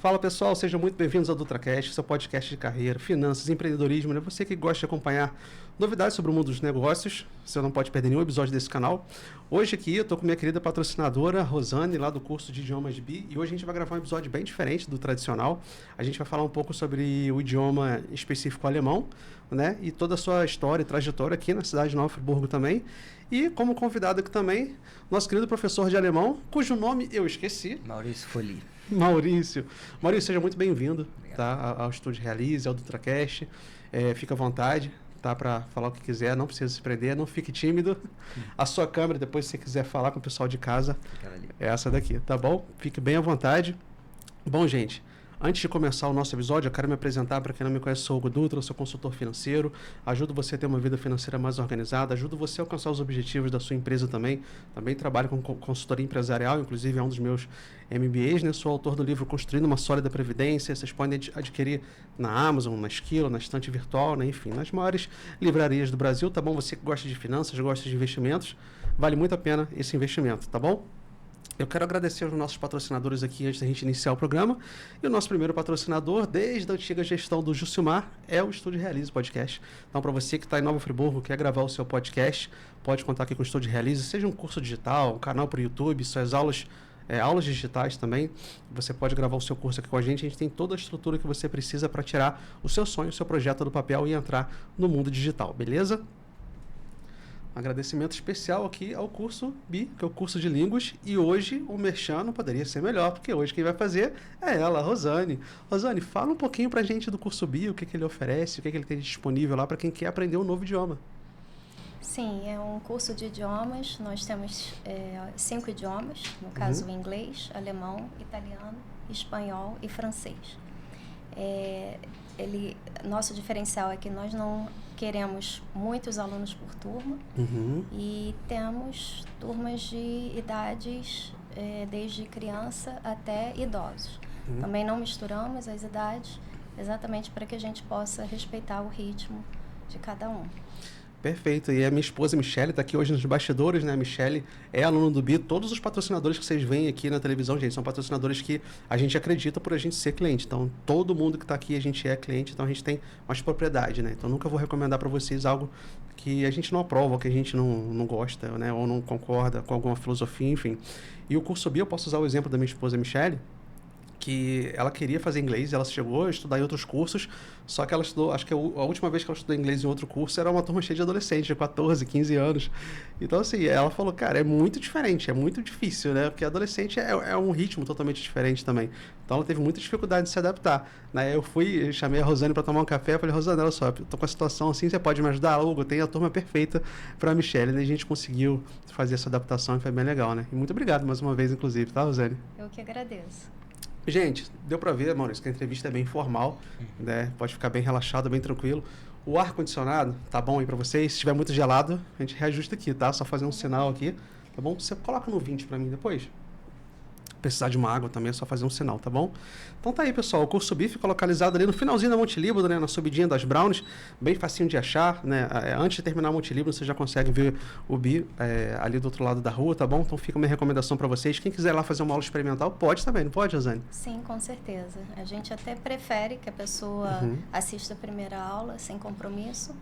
Fala pessoal, sejam muito bem-vindos ao DutraCast, seu podcast de carreira, finanças, empreendedorismo, né? Você que gosta de acompanhar novidades sobre o mundo dos negócios, você não pode perder nenhum episódio desse canal. Hoje aqui eu estou com minha querida patrocinadora Rosane, lá do curso de idiomas BI, e hoje a gente vai gravar um episódio bem diferente do tradicional. A gente vai falar um pouco sobre o idioma específico alemão, né? E toda a sua história e trajetória aqui na cidade de Nova Friburgo também. E como convidado aqui também, nosso querido professor de alemão, cujo nome eu esqueci. Maurício Foli. Maurício, seja muito bem-vindo, tá, ao Estúdio Realize, ao DutraCast. Fica à vontade, tá, para falar o que quiser, não precisa se prender, não fique tímido. A sua câmera, depois se você quiser falar com o pessoal de casa, é essa daqui, tá bom? Fique bem à vontade. Bom, gente, antes de começar o nosso episódio, eu quero me apresentar. Para quem não me conhece, sou o Hugo Dutra, sou consultor financeiro, ajudo você a ter uma vida financeira mais organizada, ajudo você a alcançar os objetivos da sua empresa também. Também trabalho com consultoria empresarial, inclusive é um dos meus MBAs, né? Sou autor do livro Construindo uma Sólida Previdência. Vocês podem adquirir na Amazon, na Esquilo, na Estante Virtual, né? Enfim, nas maiores livrarias do Brasil, tá bom? Você que gosta de finanças, gosta de investimentos, vale muito a pena esse investimento, tá bom? Eu quero agradecer aos nossos patrocinadores aqui antes da gente iniciar o programa. E o nosso primeiro patrocinador, desde a antiga gestão do Jusilmar, é o Estúdio Realize Podcast. Então, para você que está em Nova Friburgo, quer gravar o seu podcast, pode contar aqui com o Estúdio Realize, seja um curso digital, um canal para o YouTube, suas aulas digitais também. Você pode gravar o seu curso aqui com a gente tem toda a estrutura que você precisa para tirar o seu sonho, o seu projeto do papel e entrar no mundo digital, beleza? Um agradecimento especial aqui ao curso BI, que é o curso de línguas, e hoje o merchan não poderia ser melhor, porque hoje quem vai fazer é ela, a Rosane. Rosane, fala um pouquinho pra gente do curso BI, o que ele oferece, o que ele tem disponível lá para quem quer aprender um novo idioma. Sim, é um curso de idiomas. Nós temos 5 idiomas, no caso o inglês, alemão, italiano, espanhol e francês. Nosso diferencial é que nós não queremos muitos alunos por turma e temos turmas de idades desde criança até idosos. Também não misturamos as idades, exatamente para que a gente possa respeitar o ritmo de cada um. Perfeito. E a minha esposa, Michele, está aqui hoje nos bastidores, né? A Michele é aluna do BI. Todos os patrocinadores que vocês veem aqui na televisão, gente, são patrocinadores que a gente acredita por a gente ser cliente. Então, todo mundo que está aqui, a gente é cliente, então a gente tem mais propriedade, né? Então, nunca vou recomendar para vocês algo que a gente não aprova, ou que a gente não gosta, né? Ou não concorda com alguma filosofia, enfim. E o curso BI, eu posso usar o exemplo da minha esposa, Michele, que ela queria fazer inglês, ela chegou a estudar em outros cursos, só que ela estudou, acho que a última vez que ela estudou inglês em outro curso era uma turma cheia de adolescentes, de 14, 15 anos. Então, assim, ela falou, cara, é muito diferente, é muito difícil, né? Porque adolescente é um ritmo totalmente diferente também. Então, ela teve muita dificuldade de se adaptar. Né? Eu chamei a Rosane para tomar um café, falei, Rosane, olha só, eu tô com a situação assim, você pode me ajudar? Hugo, tem a turma perfeita para a Michele, né? A gente conseguiu fazer essa adaptação e foi bem legal, né? E muito obrigado mais uma vez, inclusive, tá, Rosane? Eu que agradeço. Gente, deu para ver, Maurício, que a entrevista é bem informal, né? Pode ficar bem relaxado, bem tranquilo. O ar-condicionado tá bom aí para vocês. Se estiver muito gelado, a gente reajusta aqui, tá? Só fazer um sinal aqui, tá bom? Você coloca no 20 para mim depois. Precisar de uma água também, é só fazer um sinal, tá bom? Então tá aí, pessoal, o curso BI fica localizado ali no finalzinho da Monte Líbano, né, na subidinha das Browns, bem facinho de achar, né? Antes de terminar a Monte Líbano, você já consegue ver o BI ali do outro lado da rua, tá bom? Então fica uma recomendação para vocês. Quem quiser lá fazer uma aula experimental, pode também, não pode, Rosane? Sim, com certeza. A gente até prefere que a pessoa assista a primeira aula sem compromisso,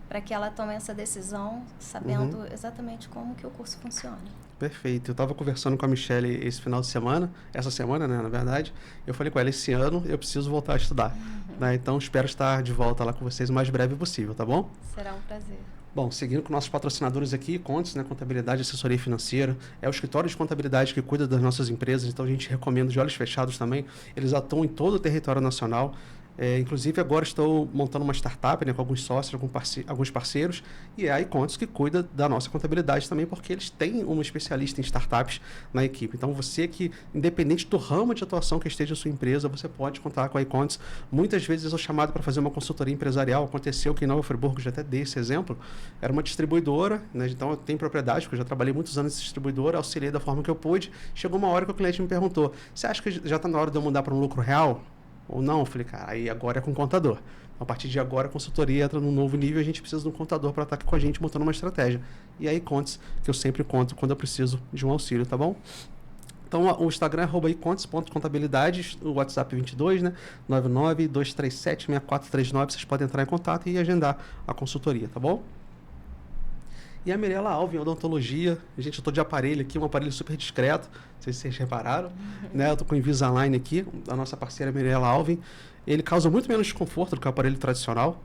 para que ela tome essa decisão sabendo exatamente como que o curso funciona. Perfeito. Eu estava conversando com a Michele esse final de semana, essa semana, né, na verdade. Eu falei com ela, esse ano eu preciso voltar a estudar. Né? Então, espero estar de volta lá com vocês o mais breve possível, tá bom? Será um prazer. Bom, seguindo com nossos patrocinadores aqui, Contes, né, Contabilidade e Assessoria Financeira, é o escritório de contabilidade que cuida das nossas empresas, então a gente recomenda de olhos fechados também. Eles atuam em todo o território nacional. Inclusive, agora estou montando uma startup, né, com alguns sócios, alguns parceiros, e é a iContos que cuida da nossa contabilidade também, porque eles têm uma especialista em startups na equipe. Então, você que, independente do ramo de atuação que esteja a sua empresa, você pode contar com a iContos. Muitas vezes eu sou chamado para fazer uma consultoria empresarial. Aconteceu que em Nova Friburgo, já até dei esse exemplo, era uma distribuidora, né, então eu tenho propriedade, porque eu já trabalhei muitos anos nessa distribuidora, auxiliei da forma que eu pude. Chegou uma hora que o cliente me perguntou, você acha que já está na hora de eu mudar para um lucro real? Ou não? Eu falei, cara, aí agora é com o contador. A partir de agora, a consultoria entra num novo nível e a gente precisa de um contador para estar aqui com a gente montando uma estratégia. E aí, Contes, que eu sempre conto quando eu preciso de um auxílio, tá bom? Então, o Instagram é @icontes.contabilidades, o WhatsApp 22, né? 99-237-6439. Vocês podem entrar em contato e agendar a consultoria, tá bom? E a Mirela Alvim, odontologia. Gente, eu tô de aparelho aqui, um aparelho super discreto. Não sei se vocês repararam, né? Eu tô com o Invisalign aqui, a nossa parceira Mirela Alvim. Ele causa muito menos desconforto do que o aparelho tradicional.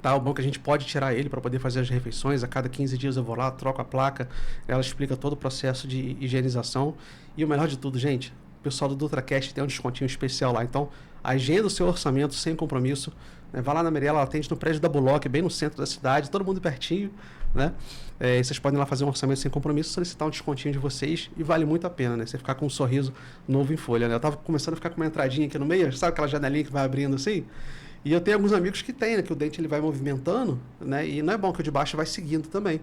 Tá, o bom é que a gente pode tirar ele para poder fazer as refeições. A cada 15 dias eu vou lá, troco a placa. Ela explica todo o processo de higienização. E o melhor de tudo, gente, o pessoal do DutraCast tem um descontinho especial lá. Então, agenda o seu orçamento sem compromisso. Né? Vai lá na Mirela, ela atende no prédio da Bullock, bem no centro da cidade, todo mundo pertinho. Né? Vocês podem ir lá fazer um orçamento sem compromisso, solicitar um descontinho de vocês e vale muito a pena, né? Você ficar com um sorriso novo em folha, né? Eu tava começando a ficar com uma entradinha aqui no meio, sabe aquela janelinha que vai abrindo assim? E eu tenho alguns amigos que tem, né? Que o dente ele vai movimentando, né? E não é bom que o de baixo vai seguindo também.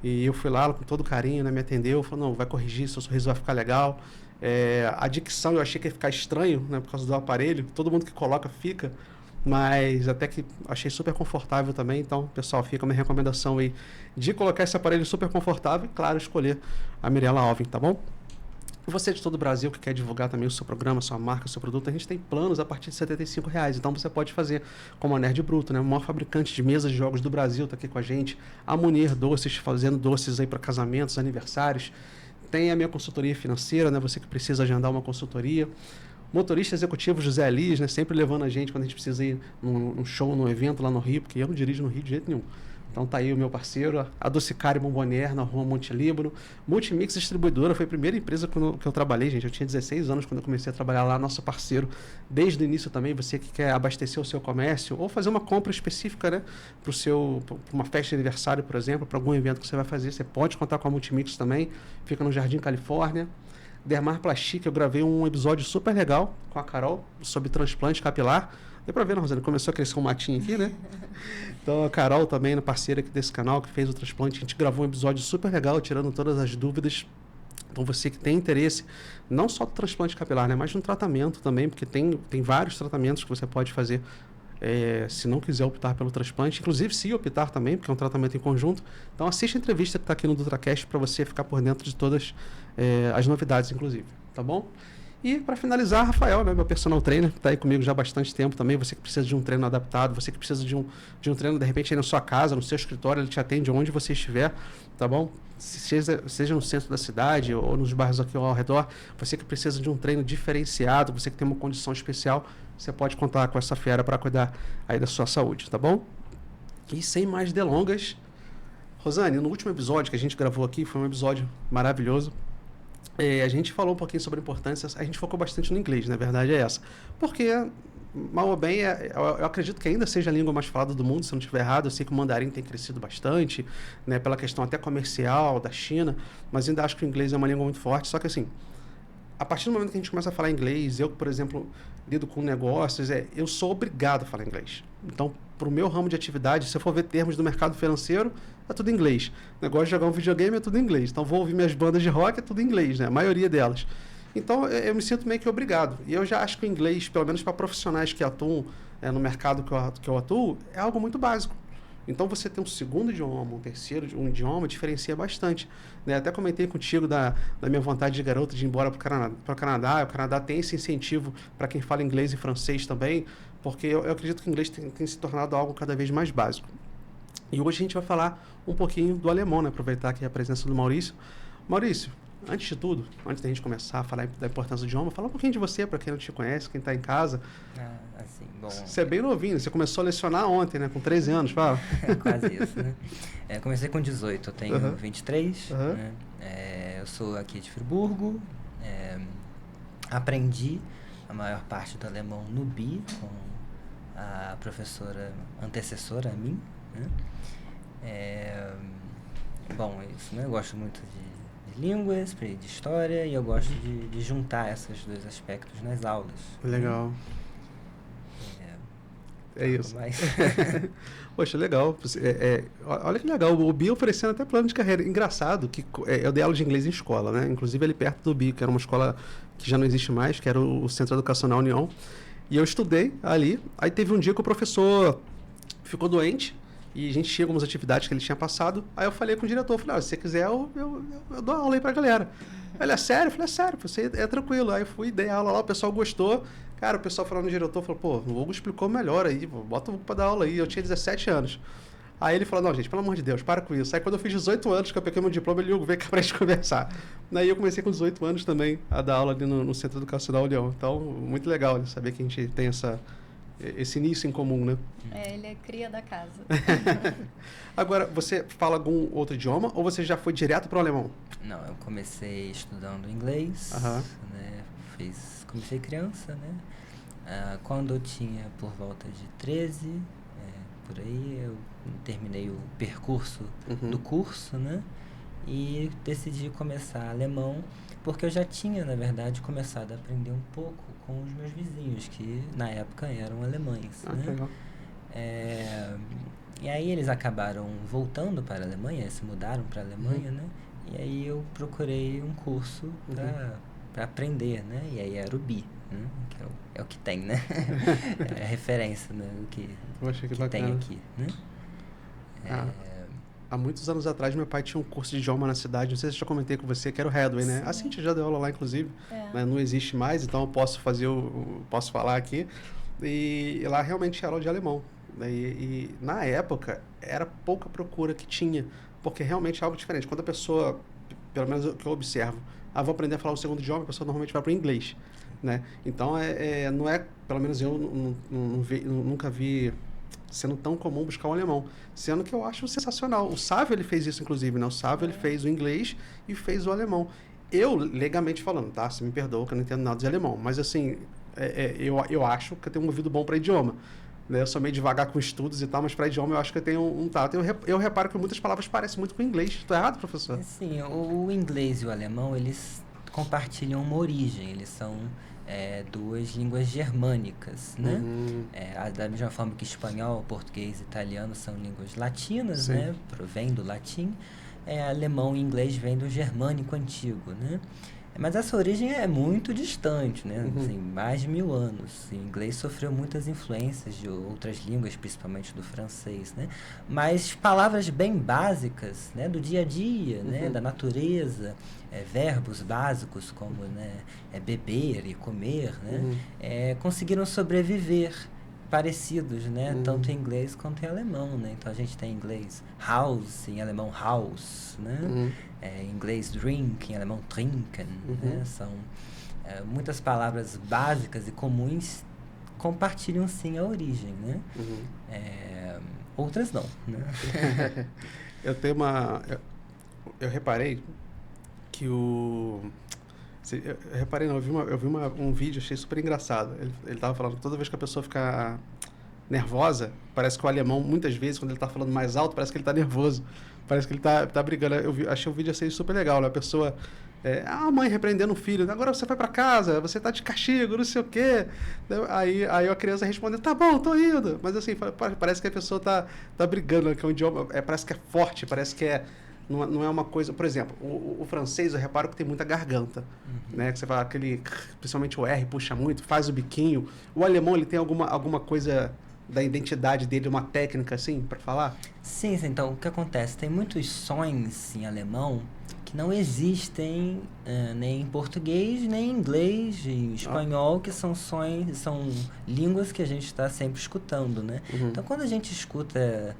E eu fui lá com todo carinho, né? Me atendeu, falou, não, vai corrigir, seu sorriso vai ficar legal. A dicção eu achei que ia ficar estranho, né? Por causa do aparelho, todo mundo que coloca fica. Mas até que achei super confortável também. Então, pessoal, fica a minha recomendação aí de colocar esse aparelho super confortável e, claro, escolher a Mirela Alvim, tá bom? E você de todo o Brasil que quer divulgar também o seu programa, sua marca, seu produto, a gente tem planos a partir de R$75. Então, você pode fazer como a Nerd Bruto, né? O maior fabricante de mesas de jogos do Brasil está aqui com a gente. A Munir Doces, fazendo doces aí para casamentos, aniversários. Tem a minha consultoria financeira, né? Você que precisa agendar uma consultoria. Motorista executivo José Alis, né? Sempre levando a gente quando a gente precisa ir num show, num evento lá no Rio, porque eu não dirijo no Rio de jeito nenhum. Então tá aí o meu parceiro, a Docicário Bombonier, na rua Monte Líbano. Multimix Distribuidora, foi a primeira empresa que eu trabalhei, gente. Eu tinha 16 anos quando eu comecei a trabalhar lá, nosso parceiro. Desde o início também, você que quer abastecer o seu comércio ou fazer uma compra específica, né? Para uma festa de aniversário, por exemplo, para algum evento que você vai fazer, você pode contar com a Multimix também. Fica no Jardim Califórnia. Dermar Plastic, eu gravei um episódio super legal com a Carol sobre transplante capilar. Deu pra ver, né, Rosana? Começou a crescer um matinho aqui, né? Então a Carol também, parceira aqui desse canal, que fez o transplante, a gente gravou um episódio super legal, tirando todas as dúvidas. Então você que tem interesse, não só do transplante capilar, né? Mas no tratamento também, porque tem vários tratamentos que você pode fazer se não quiser optar pelo transplante, inclusive se optar também, porque é um tratamento em conjunto. Então assiste a entrevista que está aqui no DutraCast para você ficar por dentro de todas as novidades, inclusive, tá bom? E para finalizar, Rafael, né, meu personal trainer, está aí comigo já há bastante tempo também. Você que precisa de um treino adaptado, você que precisa de um treino de repente aí na sua casa, no seu escritório, ele te atende onde você estiver, tá bom? Seja no centro da cidade ou nos bairros aqui ao redor, você que precisa de um treino diferenciado, você que tem uma condição especial, você pode contar com essa fera para cuidar aí da sua saúde, tá bom? E sem mais delongas, Rosane, no último episódio que a gente gravou aqui, foi um episódio maravilhoso. A gente falou um pouquinho sobre a importância, a gente focou bastante no inglês, na verdade é essa. Porque, mal ou bem, eu acredito que ainda seja a língua mais falada do mundo, se eu não estiver errado. Eu sei que o mandarim tem crescido bastante, né, pela questão até comercial da China, mas ainda acho que o inglês é uma língua muito forte. Só que assim, a partir do momento que a gente começa a falar inglês, eu, por exemplo, lido com negócios, eu sou obrigado a falar inglês. Então, para o meu ramo de atividade, se eu for ver termos do mercado financeiro, é tudo em inglês. Negócio de jogar um videogame é tudo em inglês. Então, vou ouvir minhas bandas de rock, é tudo em inglês, né? A maioria delas. Então, eu me sinto meio que obrigado. E eu já acho que o inglês, pelo menos para profissionais que atuam no mercado que eu atuo, é algo muito básico. Então, você ter um segundo idioma, um terceiro idioma, diferencia bastante. Né? Até comentei contigo da minha vontade de garota de ir embora para o Canadá. O Canadá tem esse incentivo para quem fala inglês e francês também, porque eu acredito que o inglês tem se tornado algo cada vez mais básico. E hoje a gente vai falar um pouquinho do alemão, né? Aproveitar aqui a presença do Maurício. Maurício, antes de tudo, antes da gente começar a falar da importância do idioma, fala um pouquinho de você, para quem não te conhece, quem está em casa. Assim, bom... Você é bem novinho, você começou a lecionar ontem, né? Com 13 anos, fala. Quase isso, né? Comecei com 18, eu tenho 23, né? Eu sou aqui de Friburgo, aprendi a maior parte do alemão no BI, com a professora antecessora a mim, né? Bom, isso, né? Eu gosto muito de línguas, de história, e eu gosto de juntar esses dois aspectos nas aulas. Legal. É isso. Mas... Poxa, legal. Olha que legal. O BI oferecendo até plano de carreira. Engraçado que eu dei aula de inglês em escola, né? Inclusive ali perto do BI, que era uma escola que já não existe mais, que era o Centro Educacional União. E eu estudei ali. Aí teve um dia que o professor ficou doente e a gente tinha algumas atividades que ele tinha passado. Aí eu falei com o diretor, falei, se você quiser, eu dou aula aí pra galera. Ele, é sério? Eu falei, é sério, você é tranquilo. Aí fui, dei aula lá, o pessoal gostou. Cara, o pessoal falando no diretor, falou, pô, o Hugo explicou melhor aí, bota o Hugo pra dar aula aí. Eu tinha 17 anos. Aí ele falou, não, gente, pelo amor de Deus, para com isso. Aí quando eu fiz 18 anos, que eu peguei meu diploma, ele, Hugo, vem cá pra gente conversar. Daí eu comecei com 18 anos também a dar aula ali no Centro Educacional Leão. Então, muito legal, né, saber que a gente tem esse início em comum, né? Ele é cria da casa. Agora, você fala algum outro idioma ou você já foi direto para o alemão? Não, eu comecei estudando inglês, né? Comecei criança, né? Quando eu tinha por volta de 13, por aí, eu terminei o percurso do curso, né? E decidi começar alemão, porque eu já tinha, na verdade, começado a aprender um pouco com os meus vizinhos, que na época eram alemães, né? Legal. E aí eles acabaram voltando para a Alemanha, se mudaram para a Alemanha, né? E aí eu procurei um curso para aprender, né? E aí era o BI, né? Que é o que tem, né? É a referência, né? O que tem aqui, né? Há muitos anos atrás, meu pai tinha um curso de idioma na cidade, não sei se eu já comentei com você, que era o Headway, né? A Cintia já deu aula lá, inclusive, né? Não existe mais, então eu posso posso falar aqui. E lá realmente era aula de alemão. E na época, era pouca procura que tinha, porque realmente é algo diferente. Quando a pessoa, pelo menos o que eu observo, vou aprender a falar o segundo idioma, a pessoa normalmente vai para o inglês, né? Então, não é, pelo menos eu nunca vi sendo tão comum buscar o alemão, sendo que eu acho sensacional. O Sávio, ele fez isso, inclusive, né? O Sávio, ele fez o inglês e fez o alemão. Eu, legalmente falando, tá? Você me perdoa que eu não entendo nada de alemão, mas assim, eu acho que eu tenho um ouvido bom para idioma. Né? Eu sou meio devagar com estudos e tal, mas para idioma eu acho que eu tenho um tato. Eu reparo que muitas palavras parecem muito com o inglês. Estou errado, professor? Sim, o inglês e o alemão, eles compartilham uma origem. Eles são duas línguas germânicas, né? Da mesma forma que espanhol, português e italiano são línguas latinas, né? Vêm do latim. Alemão e inglês vêm do germânico antigo, né? Mas essa origem é muito distante, né? Assim, mais de 1000 anos. O inglês sofreu muitas influências de outras línguas, principalmente do francês, né? Mas palavras bem básicas, né? Do dia a dia, né? Da natureza, verbos básicos como, né? Beber e comer, né? Conseguiram sobreviver parecidos, né? Tanto em inglês quanto em alemão, né? Então a gente tem em inglês house, em alemão Haus, né? Em inglês drink, em alemão trinken, né? São muitas palavras básicas e comuns compartilham sim a origem, né? Outras não, né? Eu tenho eu reparei que eu reparei não, eu vi um vídeo, achei super engraçado. Ele tava falando que toda vez que a pessoa fica nervosa, parece que o alemão, muitas vezes, quando ele tá falando mais alto, parece que ele tá nervoso. Parece que ele tá brigando. Achei o vídeo assim super legal, né? A pessoa... a mãe repreendendo o filho. Agora você vai para casa, você tá de castigo, não sei o quê. Aí a criança respondendo, tá bom, tô indo. Mas assim, parece que a pessoa tá brigando, que é um idioma... parece que é forte, parece que não é uma coisa... Por exemplo, o francês, eu reparo que tem muita garganta, né? Que você fala principalmente o R puxa muito, faz o biquinho. O alemão, ele tem alguma coisa da identidade dele, uma técnica, assim, para falar? Sim, então, o que acontece? Tem muitos sons em alemão que não existem nem em português, nem em inglês, em espanhol, que são línguas que a gente está sempre escutando, né? Então, quando a gente escuta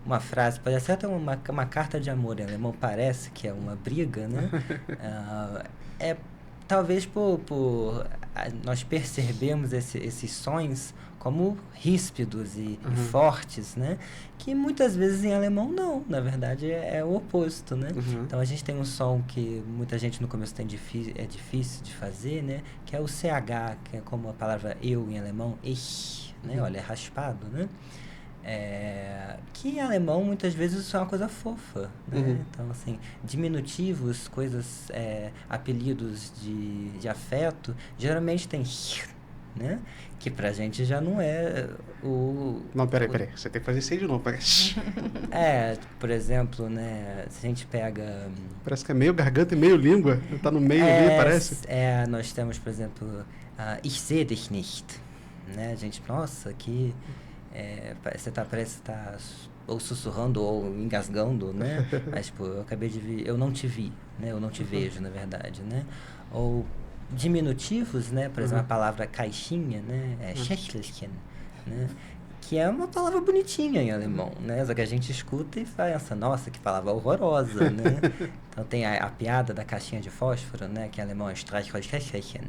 uma frase, pode ser até uma carta de amor em alemão, parece que é uma briga, né? Talvez por nós percebemos esses sons como ríspidos e fortes, né? Que muitas vezes em alemão não, na verdade é o oposto, né? Então a gente tem um som que muita gente no começo é difícil de fazer, né? Que é o CH, que é como a palavra eu em alemão, ich, né? Olha, é raspado, né? Que em alemão muitas vezes isso é uma coisa fofa, né? Então, assim, diminutivos, coisas, apelidos de afeto, geralmente tem né? Que pra gente já não é o... Não, peraí, você tem que fazer isso aí de novo. Por exemplo, né? Se a gente pega... Parece que é meio garganta e meio língua, tá no meio ali, parece. Nós temos, por exemplo, ich sehe dich nicht, né? A gente, nossa, que... parece que tá ou sussurrando ou engasgando, né? Mas, tipo, eu não te vi, né? Eu não te vejo, na verdade, né? Ou diminutivos, né? Por exemplo, a palavra caixinha, né? É Schächtelchen, né? Que é uma palavra bonitinha em alemão, né? Só que a gente escuta e pensa, nossa, que palavra horrorosa, né? Então tem a piada da caixinha de fósforo, né? Que em alemão é Streichholzkästchen.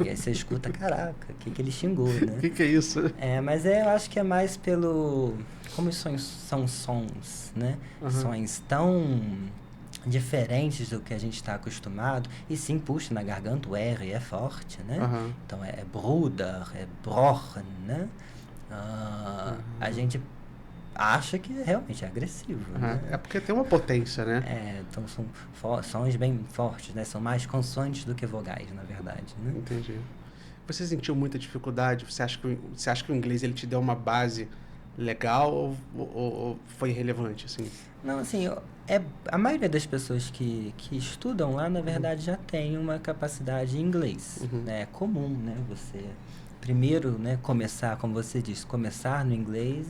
E aí você escuta, caraca, o que ele xingou, né? O que é isso? Mas eu acho que é mais pelo... Como os são sons, né? Sons tão diferentes do que a gente está acostumado. E sim, puxa, na garganta o R é forte, né? Então é Bruder, é Brochen, né? A gente acha que realmente é agressivo, né? É porque tem uma potência, né? Então são sons bem fortes, né? São mais consoantes do que vogais, na verdade, né? Entendi. Você sentiu muita dificuldade? Você acha que o inglês ele te deu uma base legal ou foi irrelevante, assim? Não, assim, a maioria das pessoas que estudam lá, na verdade, já tem uma capacidade em inglês, né? É comum, né? Você, primeiro, né, começar, como você disse, começar no inglês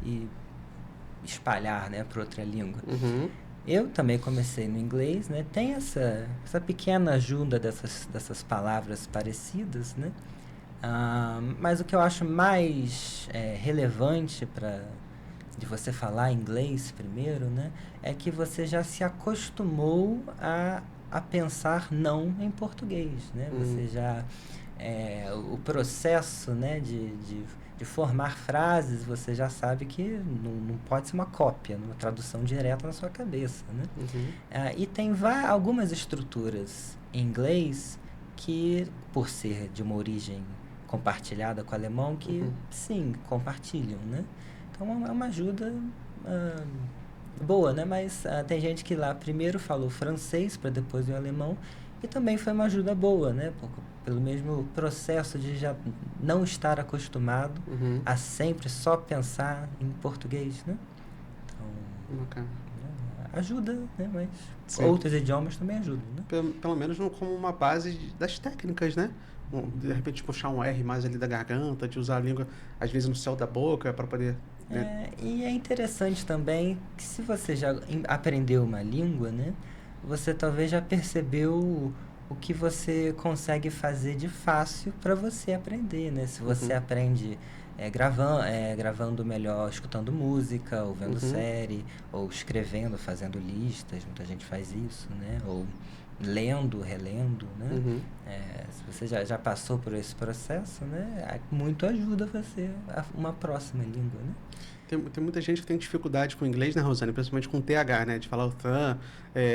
e espalhar, né, para outra língua. Eu também comecei no inglês, né? Tem essa pequena ajuda dessas palavras parecidas, né? Mas o que eu acho mais relevante de você falar inglês primeiro, né? É que você já se acostumou a pensar não em português, né? Você já... o processo, né, de formar frases, você já sabe que não pode ser uma cópia, uma tradução direta na sua cabeça, né? E tem algumas estruturas em inglês que, por ser de uma origem compartilhada com o alemão, que sim, compartilham, né? Então é uma ajuda boa, né? Mas tem gente que lá primeiro falou francês para depois o alemão, e também foi uma ajuda boa, né? Pelo mesmo processo de já não estar acostumado a sempre só pensar em português, né? Então, ajuda, né? Mas outros idiomas também ajudam, né? Pelo menos como uma base das técnicas, né? De repente puxar um R mais ali da garganta, de usar a língua às vezes no céu da boca para poder... E é interessante também que se você já aprendeu uma língua, né? Você talvez já percebeu o que você consegue fazer de fácil para você aprender, né? Se você aprende gravando melhor, escutando música, ou vendo série, ou escrevendo, fazendo listas, muita gente faz isso, né? Ou lendo, relendo, né? Se você já passou por esse processo, né? Muito ajuda você uma próxima língua, né? Tem muita gente que tem dificuldade com o inglês, né, Rosane? Principalmente com o TH, né? De falar o tan.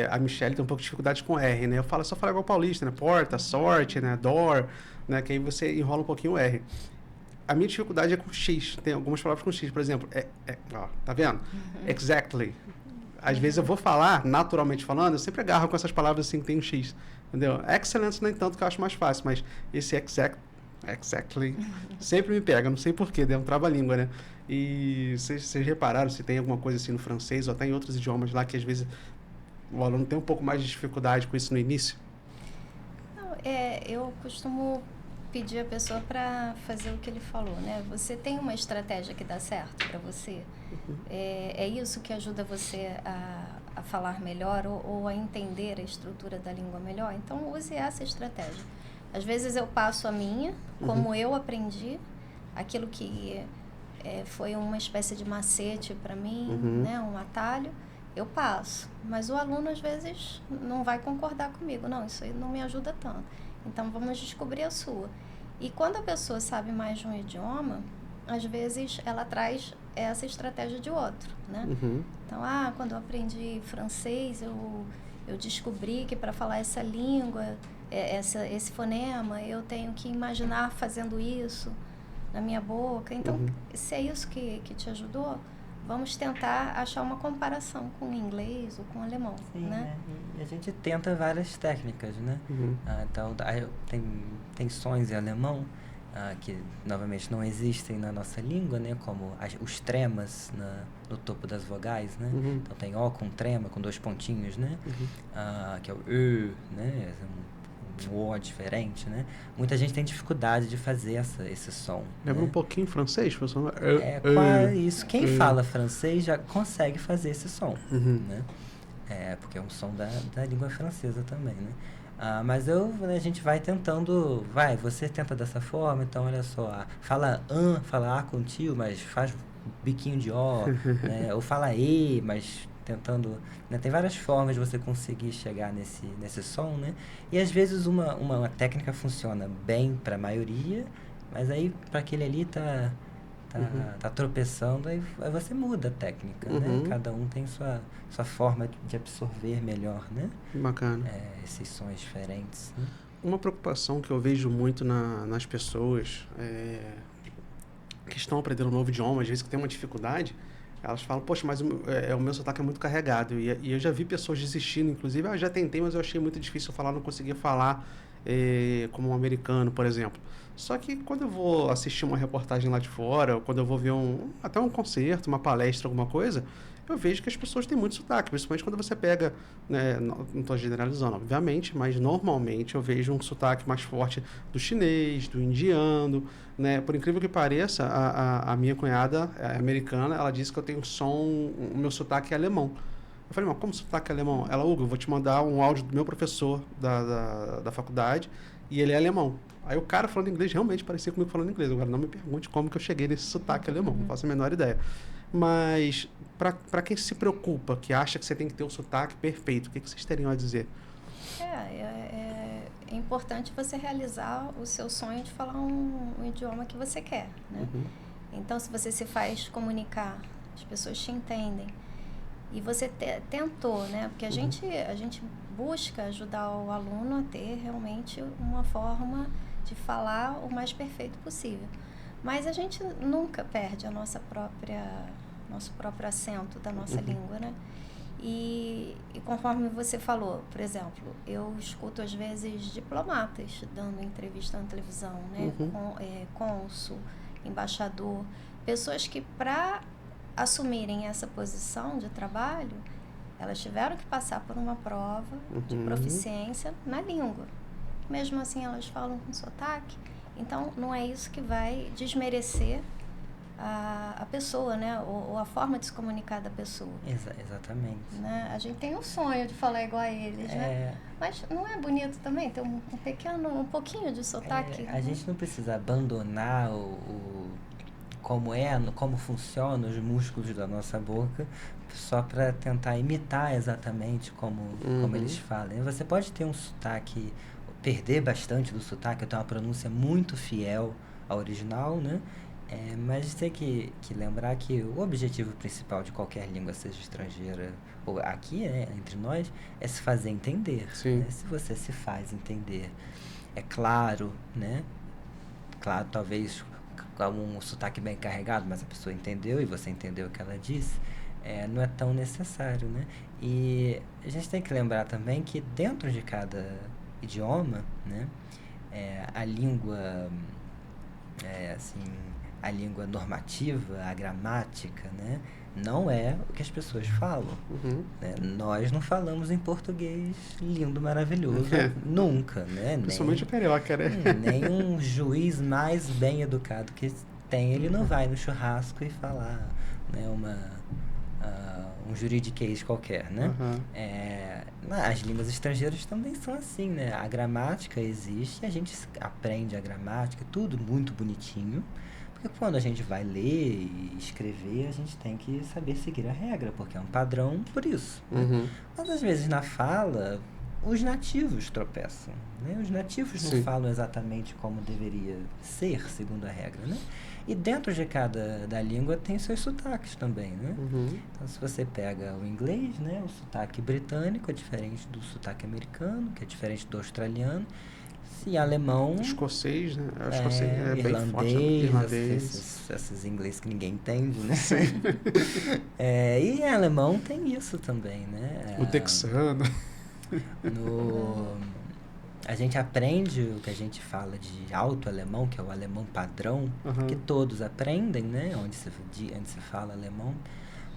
A Michelle tem um pouco de dificuldade com R, né? Só falo igual paulista, né? Porta, sorte, né? Door, né? Que aí você enrola um pouquinho o R. A minha dificuldade é com X. Tem algumas palavras com X, por exemplo. Ó, tá vendo? Exactly. Às vezes eu vou falar, naturalmente falando, eu sempre agarro com essas palavras assim que tem um X. Entendeu? Excellent nem tanto, que eu acho mais fácil, mas esse exactly sempre me pega, não sei porquê, é um trava-língua, né? E vocês repararam se tem alguma coisa assim no francês ou até em outros idiomas lá que às vezes o aluno tem um pouco mais de dificuldade com isso no início? Não, eu costumo pedir a pessoa para fazer o que ele falou, né? Você tem uma estratégia que dá certo para você? É isso que ajuda você a falar melhor ou a entender a estrutura da língua melhor? Então use essa estratégia. Às vezes eu passo a minha, como eu aprendi, aquilo que foi uma espécie de macete para mim, né? Um atalho, eu passo. Mas o aluno às vezes não vai concordar comigo, não, isso aí não me ajuda tanto. Então vamos descobrir a sua. E quando a pessoa sabe mais de um idioma, às vezes ela traz essa estratégia de outro, né? Então, quando eu aprendi francês, eu descobri que para falar essa língua, esse fonema, eu tenho que imaginar fazendo isso na minha boca. Então, se é isso que te ajudou, vamos tentar achar uma comparação com o inglês ou com o alemão, sim, né? E a gente tenta várias técnicas, né? Então, tem sons em alemão que, novamente, não existem na nossa língua, né? Como os tremas no topo das vogais, né? Então, tem O com trema, com 2 pontinhos, né? Que é o Ö, né? voa diferente, né? Muita gente tem dificuldade de fazer esse som. Lembra né? um pouquinho francês, professor? Quase isso. Quem fala francês já consegue fazer esse som, né? Porque é um som da língua francesa também, né? Mas a gente vai tentando, você tenta dessa forma, então olha só, fala fala A com tio, mas faz biquinho de O, né? Ou fala E, mas tentando, né? Tem várias formas de você conseguir chegar nesse som, né? E às vezes uma técnica funciona bem para a maioria, mas aí para aquele ali tá tropeçando, aí você muda a técnica, né? Cada um tem sua forma de absorver melhor, né? Bacana. Esses sons diferentes, né? Uma preocupação que eu vejo muito nas pessoas que estão aprendendo um novo idioma, às vezes que tem uma dificuldade, elas falam, poxa, mas o meu sotaque é muito carregado. E eu já vi pessoas desistindo, inclusive, eu já tentei, mas eu achei muito difícil falar, não conseguia falar como um americano, por exemplo. Só que quando eu vou assistir uma reportagem lá de fora, ou quando eu vou ver até um concerto, uma palestra, alguma coisa, eu vejo que as pessoas têm muito sotaque, principalmente quando você pega, né, não estou generalizando, obviamente, mas normalmente eu vejo um sotaque mais forte do chinês, do indiano, né? Por incrível que pareça, a minha cunhada americana, ela disse que eu tenho o meu sotaque é alemão. Eu falei, mas como sotaque alemão? Ela, Hugo, eu vou te mandar um áudio do meu professor da faculdade e ele é alemão. Aí o cara falando inglês realmente parecia comigo falando inglês. Agora não me pergunte como que eu cheguei nesse sotaque alemão, não faço a menor ideia. Mas para quem se preocupa, que acha que você tem que ter o sotaque perfeito, o que vocês teriam a dizer? É importante você realizar o seu sonho de falar um idioma que você quer, né? Então, se você se faz comunicar, as pessoas te entendem. E você tentou, né? Porque a gente busca ajudar o aluno a ter realmente uma forma de falar o mais perfeito possível. Mas a gente nunca perde nosso próprio acento da nossa língua, né? E conforme você falou, por exemplo, eu escuto às vezes diplomatas dando entrevista na televisão, né? Cônsul, embaixador, pessoas que para assumirem essa posição de trabalho, elas tiveram que passar por uma prova de proficiência na língua. Mesmo assim, elas falam com sotaque. Então, não é isso que vai desmerecer a pessoa, né? Ou a forma de se comunicar da pessoa. Exatamente. Né? A gente tem um sonho de falar igual a eles, né? Mas não é bonito também ter um pouquinho de sotaque? A gente não precisa abandonar como funcionam os músculos da nossa boca só para tentar imitar exatamente como eles falam. Você pode ter um sotaque, perder bastante do sotaque, ter uma pronúncia muito fiel ao original, né? Mas tem que lembrar que o objetivo principal de qualquer língua, seja estrangeira ou aqui, entre nós, é se fazer entender. Né? Se você se faz entender, é claro, né? Claro, talvez um sotaque bem carregado, mas a pessoa entendeu e você entendeu o que ela disse, não é tão necessário, né? E a gente tem que lembrar também que dentro de cada idioma, né, a língua a língua normativa, a gramática, né, não é o que as pessoas falam. Né? Nós não falamos em português lindo, maravilhoso, nunca, né? Principalmente o carioca, né? Nem um juiz mais bem educado que tem, ele não vai no churrasco e falar, né, um juridiquês qualquer, né? As línguas estrangeiras também são assim, né? A gramática existe, a gente aprende a gramática, tudo muito bonitinho. Porque quando a gente vai ler e escrever, a gente tem que saber seguir a regra, porque é um padrão por isso. Né? Mas às vezes na fala, os nativos tropeçam. Né? Os nativos não falam exatamente como deveria ser, segundo a regra. Né? E dentro de da língua tem seus sotaques também. Né? Então, se você pega o inglês, né, o sotaque britânico é diferente do sotaque americano, que é diferente do australiano. E alemão... Escocês, né? Escocês é bem forte. Irlandês. Esses inglês que ninguém entende, né? E alemão tem isso também, né? O texano. A gente aprende o que a gente fala de alto alemão, que é o alemão padrão, que todos aprendem, né? Onde se fala alemão.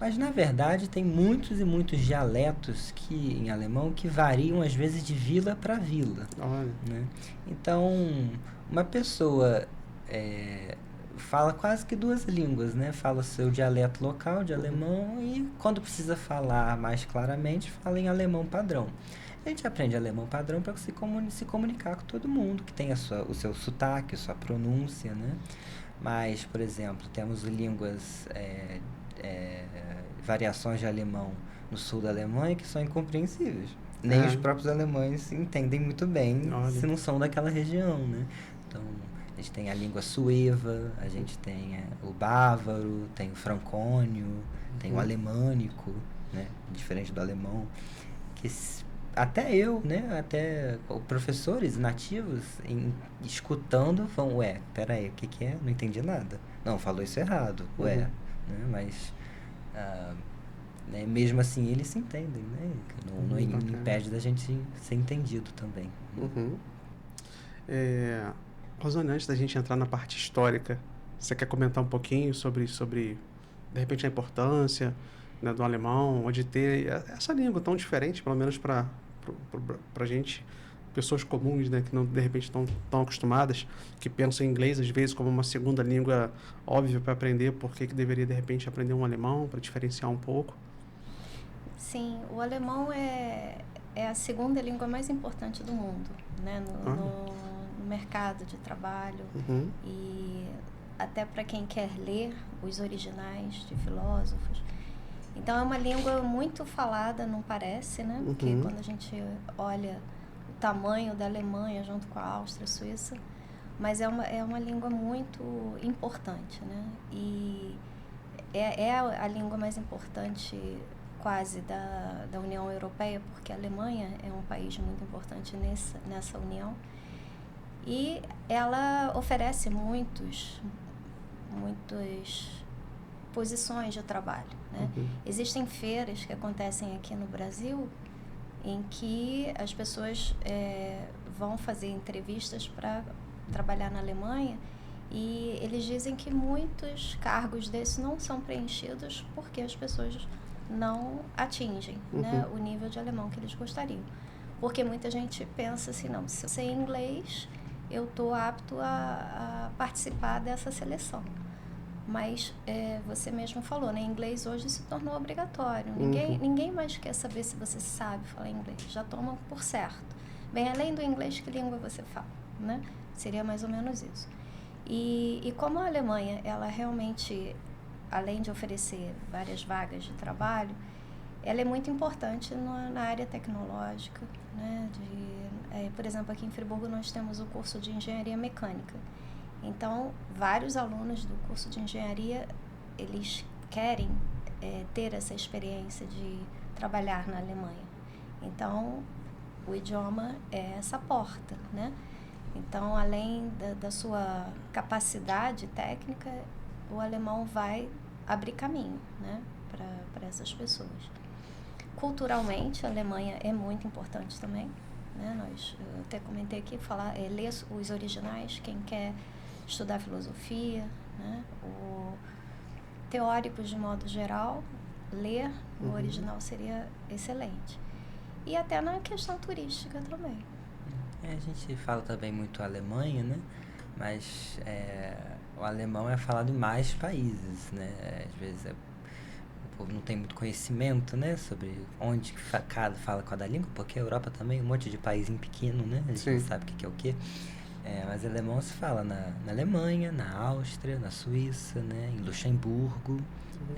Mas, na verdade, tem muitos e muitos dialetos em alemão que variam, às vezes, de vila para vila. Olha. Né? Então, uma pessoa fala quase que duas línguas, né? Fala o seu dialeto local de alemão e, quando precisa falar mais claramente, fala em alemão padrão. A gente aprende alemão padrão para se comunicar com todo mundo, que tem o seu sotaque, a sua pronúncia, né? Mas, por exemplo, temos línguas, variações de alemão no sul da Alemanha que são incompreensíveis. Nem os próprios alemães entendem muito bem se não são daquela região, né? Então, a gente tem a língua sueva, a gente tem o bávaro, tem o francônio, tem o alemânico, né? Diferente do alemão, que até eu, né? Até professores nativos, escutando, vão, peraí, o que é? Não entendi nada. Não, falou isso errado, né? Mas, né, mesmo assim, eles se entendem, né? Não impede da gente ser entendido também. Rosane, antes da gente entrar na parte histórica, você quer comentar um pouquinho sobre de repente, a importância, né, do alemão, ou de ter essa língua tão diferente, pelo menos para gente, pessoas comuns, né, que não, de repente, estão tão acostumadas, que pensam em inglês, às vezes, como uma segunda língua óbvia para aprender, por que deveria, de repente, aprender um alemão, para diferenciar um pouco? Sim, o alemão é a segunda língua mais importante do mundo, né, no mercado de trabalho, e até para quem quer ler os originais de filósofos. Então, é uma língua muito falada, não parece, né? Porque quando a gente olha o tamanho da Alemanha junto com a Áustria, a Suíça, mas é uma língua muito importante, né? E é a língua mais importante quase da União Europeia, porque a Alemanha é um país muito importante nessa união. E ela oferece muitas posições de trabalho, né? Existem feiras que acontecem aqui no Brasil em que as pessoas vão fazer entrevistas para trabalhar na Alemanha, e eles dizem que muitos cargos desses não são preenchidos porque as pessoas não atingem, né, o nível de alemão que eles gostariam. Porque muita gente pensa assim, não, se eu sei inglês, eu estou apto a participar dessa seleção. Mas você mesmo falou, né? Inglês hoje se tornou obrigatório. Ninguém mais quer saber se você sabe falar inglês. Já tomam por certo. Bem, além do inglês, que língua você fala, né? Seria mais ou menos isso. E como a Alemanha, ela realmente, além de oferecer várias vagas de trabalho, ela é muito importante na área tecnológica, né? Por exemplo, aqui em Friburgo nós temos o curso de engenharia mecânica. Então, vários alunos do curso de engenharia, eles querem ter essa experiência de trabalhar na Alemanha. Então, o idioma é essa porta, né? Então, além da sua capacidade técnica, o alemão vai abrir caminho, né, para essas pessoas. Culturalmente, a Alemanha é muito importante também, né? Eu até comentei aqui, ler os originais, quem quer estudar filosofia, né? Teóricos de modo geral, ler o original seria excelente. E até na questão turística também. A gente fala também muito Alemanha, né? Mas o alemão é falado em mais países, né? Às vezes o povo não tem muito conhecimento, né? Sobre onde cada fala cada língua, porque a Europa também é um monte de paísinho pequeno, né? A gente não sabe o que é o quê. Mas alemão se fala na Alemanha, na Áustria, na Suíça, né? Em Luxemburgo,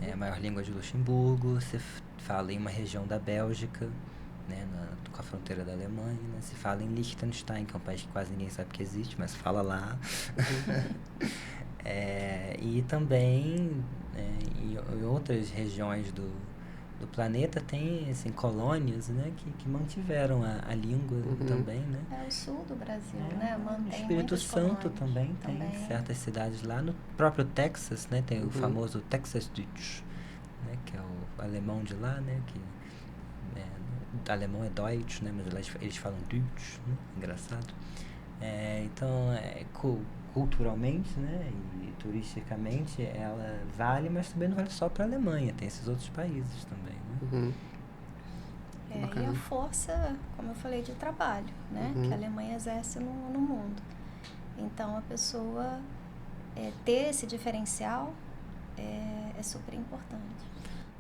é a maior língua de Luxemburgo. Se fala em uma região da Bélgica, né? Com a fronteira da Alemanha, né? Se fala em Liechtenstein, que é um país que quase ninguém sabe que existe, mas fala lá. E também em outras regiões do planeta tem assim, colônias, né, que mantiveram a língua também, né? O sul do Brasil, né? Mantém Espírito Santo também tem certas cidades lá. No próprio Texas, né, tem o famoso Texas Deutsch, né, que é o alemão de lá, né, que alemão é Deutsch, né, mas eles falam Deutsch, né? Engraçado. Então, culturalmente, né, e turisticamente, ela vale, mas também não vale só para a Alemanha, tem esses outros países também, né? E a força, como eu falei, de trabalho, né, que a Alemanha exerce no mundo. Então, a pessoa ter esse diferencial é super importante.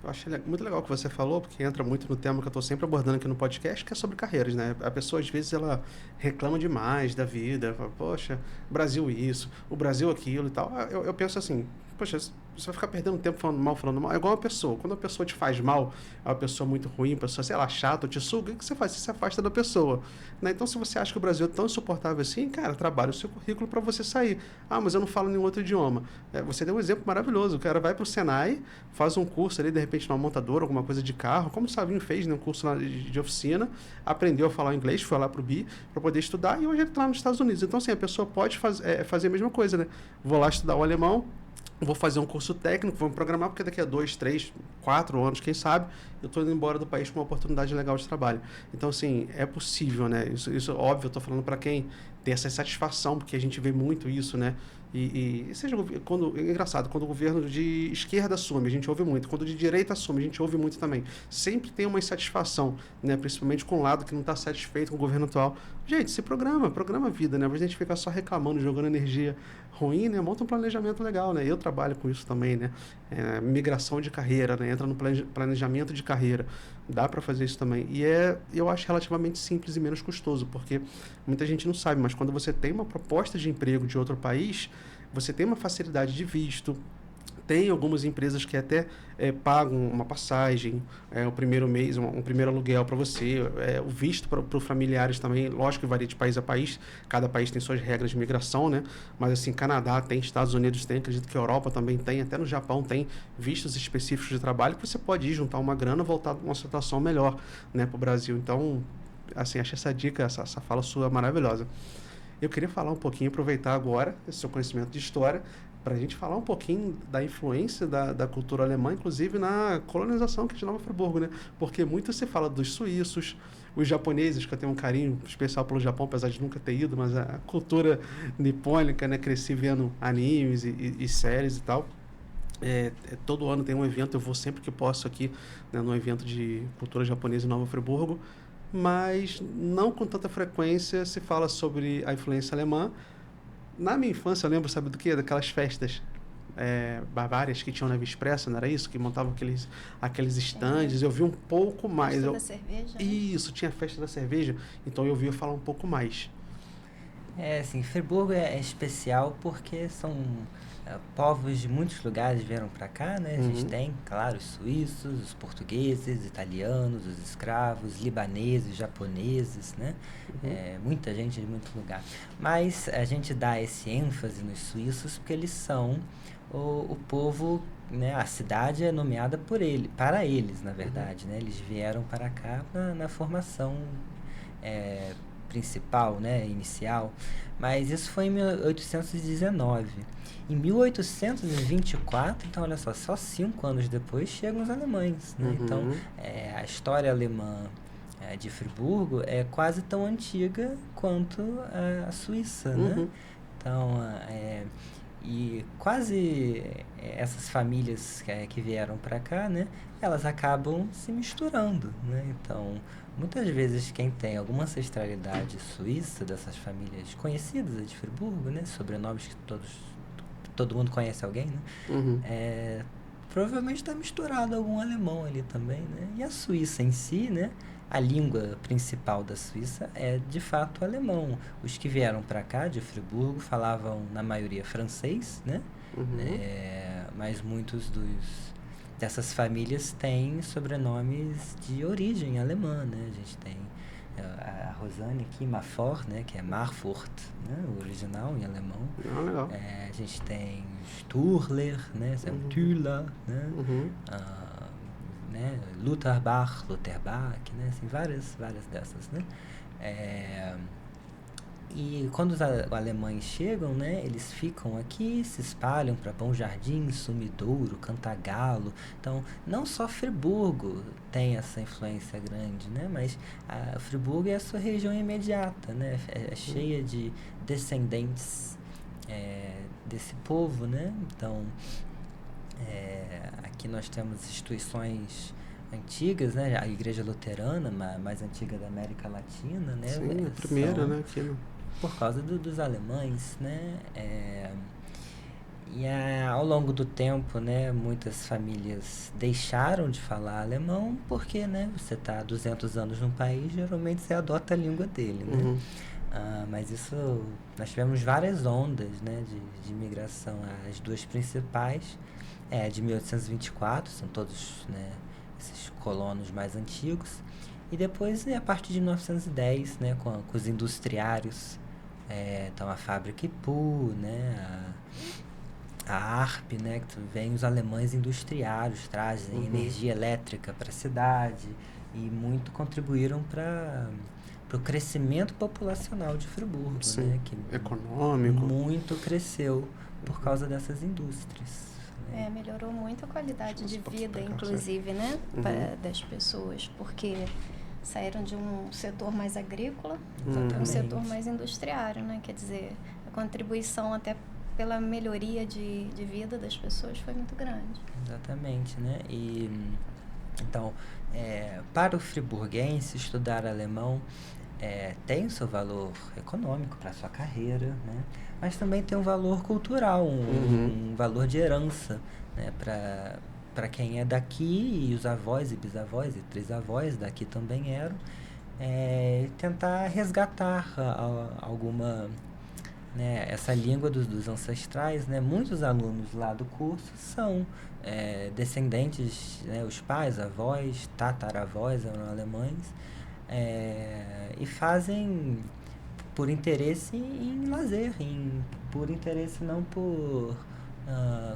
Eu acho muito legal o que você falou, porque entra muito no tema que eu estou sempre abordando aqui no podcast, que é sobre carreiras, né? A pessoa, às vezes, ela reclama demais da vida, fala, poxa, Brasil isso, o Brasil aquilo e tal. Eu penso assim, poxa, você vai ficar perdendo tempo falando mal. É igual uma pessoa. Quando a pessoa te faz mal, é uma pessoa muito ruim, uma pessoa, sei lá, chata, ou te suga, o que você faz? Você se afasta da pessoa. Né? Então, se você acha que o Brasil é tão insuportável assim, cara, trabalha o seu currículo para você sair. Ah, mas eu não falo nenhum outro idioma. Você deu um exemplo maravilhoso. O cara vai para o Senai, faz um curso ali, de repente, numa montadora, alguma coisa de carro, como o Savinho fez, né? Um curso lá de oficina, aprendeu a falar inglês, foi lá para o BI, para poder estudar, e hoje ele está lá nos Estados Unidos. Então, assim, a pessoa pode fazer a mesma coisa, né? Vou lá estudar o alemão, vou fazer um curso técnico, vou me programar, porque daqui a 2, 3, 4 anos, quem sabe, eu estou indo embora do país com uma oportunidade legal de trabalho. Então, assim, é possível, né? Isso óbvio, eu estou falando para quem tem essa satisfação, porque a gente vê muito isso, né? E seja quando, é engraçado, quando o governo de esquerda assume, a gente ouve muito. Quando de direita assume, a gente ouve muito também. Sempre tem uma insatisfação, né? Principalmente com o lado que não está satisfeito com o governo atual. Gente, se programa a vida, né? Mas a gente fica só reclamando, jogando energia ruim, né? Monta um planejamento legal, né? Eu trabalho com isso também, né? Migração de carreira, né? Entra no planejamento de carreira. Dá para fazer isso também. E eu acho relativamente simples e menos custoso, porque muita gente não sabe, mas quando você tem uma proposta de emprego de outro país, você tem uma facilidade de visto. Tem algumas empresas que até pagam uma passagem, o primeiro mês, um primeiro aluguel para você, o visto para os familiares também, lógico que varia de país a país, cada país tem suas regras de migração, né? Mas assim, Canadá tem, Estados Unidos tem, acredito que a Europa também tem, até no Japão tem vistos específicos de trabalho que você pode ir juntar uma grana e voltar uma situação melhor, né, para o Brasil. Então, assim, acho essa dica, essa fala sua maravilhosa. Eu queria falar um pouquinho, aproveitar agora esse seu conhecimento de história, para a gente falar um pouquinho da influência da cultura alemã, inclusive na colonização aqui de Nova Friburgo, né? Porque muito se fala dos suíços, os japoneses, que eu tenho um carinho especial pelo Japão, apesar de nunca ter ido, mas a cultura nipônica, né? Cresci vendo animes e séries e tal. Todo ano tem um evento, eu vou sempre que posso aqui, né, num evento de cultura japonesa em Nova Friburgo, mas não com tanta frequência se fala sobre a influência alemã. Na minha infância, eu lembro, sabe do quê? Daquelas festas bavárias que tinham na Via Expressa, não era isso? Que montavam aqueles estandes. Eu vi um pouco mais. Festa da cerveja, né? Isso, tinha a festa da cerveja, então eu ouvi falar um pouco mais. Assim, Friburgo é especial porque são povos de muitos lugares vieram para cá, né? A gente tem, claro, os suíços, os portugueses, italianos, os escravos, libaneses, japoneses, né? Muita gente de muito lugar. Mas a gente dá esse ênfase nos suíços porque eles são o povo, né? A cidade é nomeada para eles, na verdade, né? Eles vieram para cá na formação principal, né, inicial, mas isso foi em 1819. Em 1824, então olha só 5 anos depois chegam os alemães, né? Então a história alemã de Friburgo é quase tão antiga quanto a Suíça, né? Então e quase essas famílias que vieram para cá, né, elas acabam se misturando, né? Então muitas vezes quem tem alguma ancestralidade suíça dessas famílias conhecidas de Friburgo, né, sobrenomes que todo mundo conhece alguém, né, provavelmente está misturado algum alemão ali também, né? E a Suíça em si, né, a língua principal da Suíça é de fato alemão. Os que vieram para cá de Friburgo falavam na maioria francês, né? Mas muitos dessas famílias têm sobrenomes de origem alemã, né? A gente tem a Rosane aqui, Mafort, né? Que é Marfurt, né? O original em alemão. Legal. A gente tem Sturler, né? Thüler, né? Né? Lutherbach, né? Assim, várias dessas, né? E quando os alemães chegam, né, eles ficam aqui, se espalham para Bom Jardim, Sumidouro, Cantagalo. Então, não só Friburgo tem essa influência grande, né, mas Friburgo é a sua região imediata, né, é cheia de descendentes desse povo, né? Então, aqui nós temos instituições antigas, né? A Igreja Luterana, mais antiga da América Latina, né? Sim, a primeira, né? Aqui no... Por causa dos alemães, né? E ao longo do tempo, né, muitas famílias deixaram de falar alemão porque, né, você está há 200 anos num país, geralmente você adota a língua dele, né? Uhum. Mas isso, nós tivemos várias ondas, né, de imigração. As duas principais, de 1824, são todos, né, esses colonos mais antigos. E depois, a partir de 1910, né, com os industriários, então a fábrica Ipu, né, a ARP, né, que vem os alemães industriários, trazem energia elétrica para a cidade e muito contribuíram para o crescimento populacional de Friburgo, sim, né, que econômico. Muito cresceu por causa dessas indústrias. Né? Melhorou muito a qualidade de vida, inclusive, né, das pessoas, porque saíram de um setor mais agrícola para um setor mais industriário, né, quer dizer, a contribuição até pela melhoria de vida das pessoas foi muito grande. Exatamente, né? E então, para o friburguense, estudar alemão tem o seu valor econômico para a sua carreira, né? Mas também tem um valor cultural, um valor de herança, né? Para quem é daqui, e os avós e bisavós e trisavós daqui também eram, tentar resgatar alguma... Né, essa língua dos ancestrais, né? Muitos alunos lá do curso são descendentes, né? Os pais, avós, tataravós eram alemães, e fazem por interesse em lazer, por interesse não por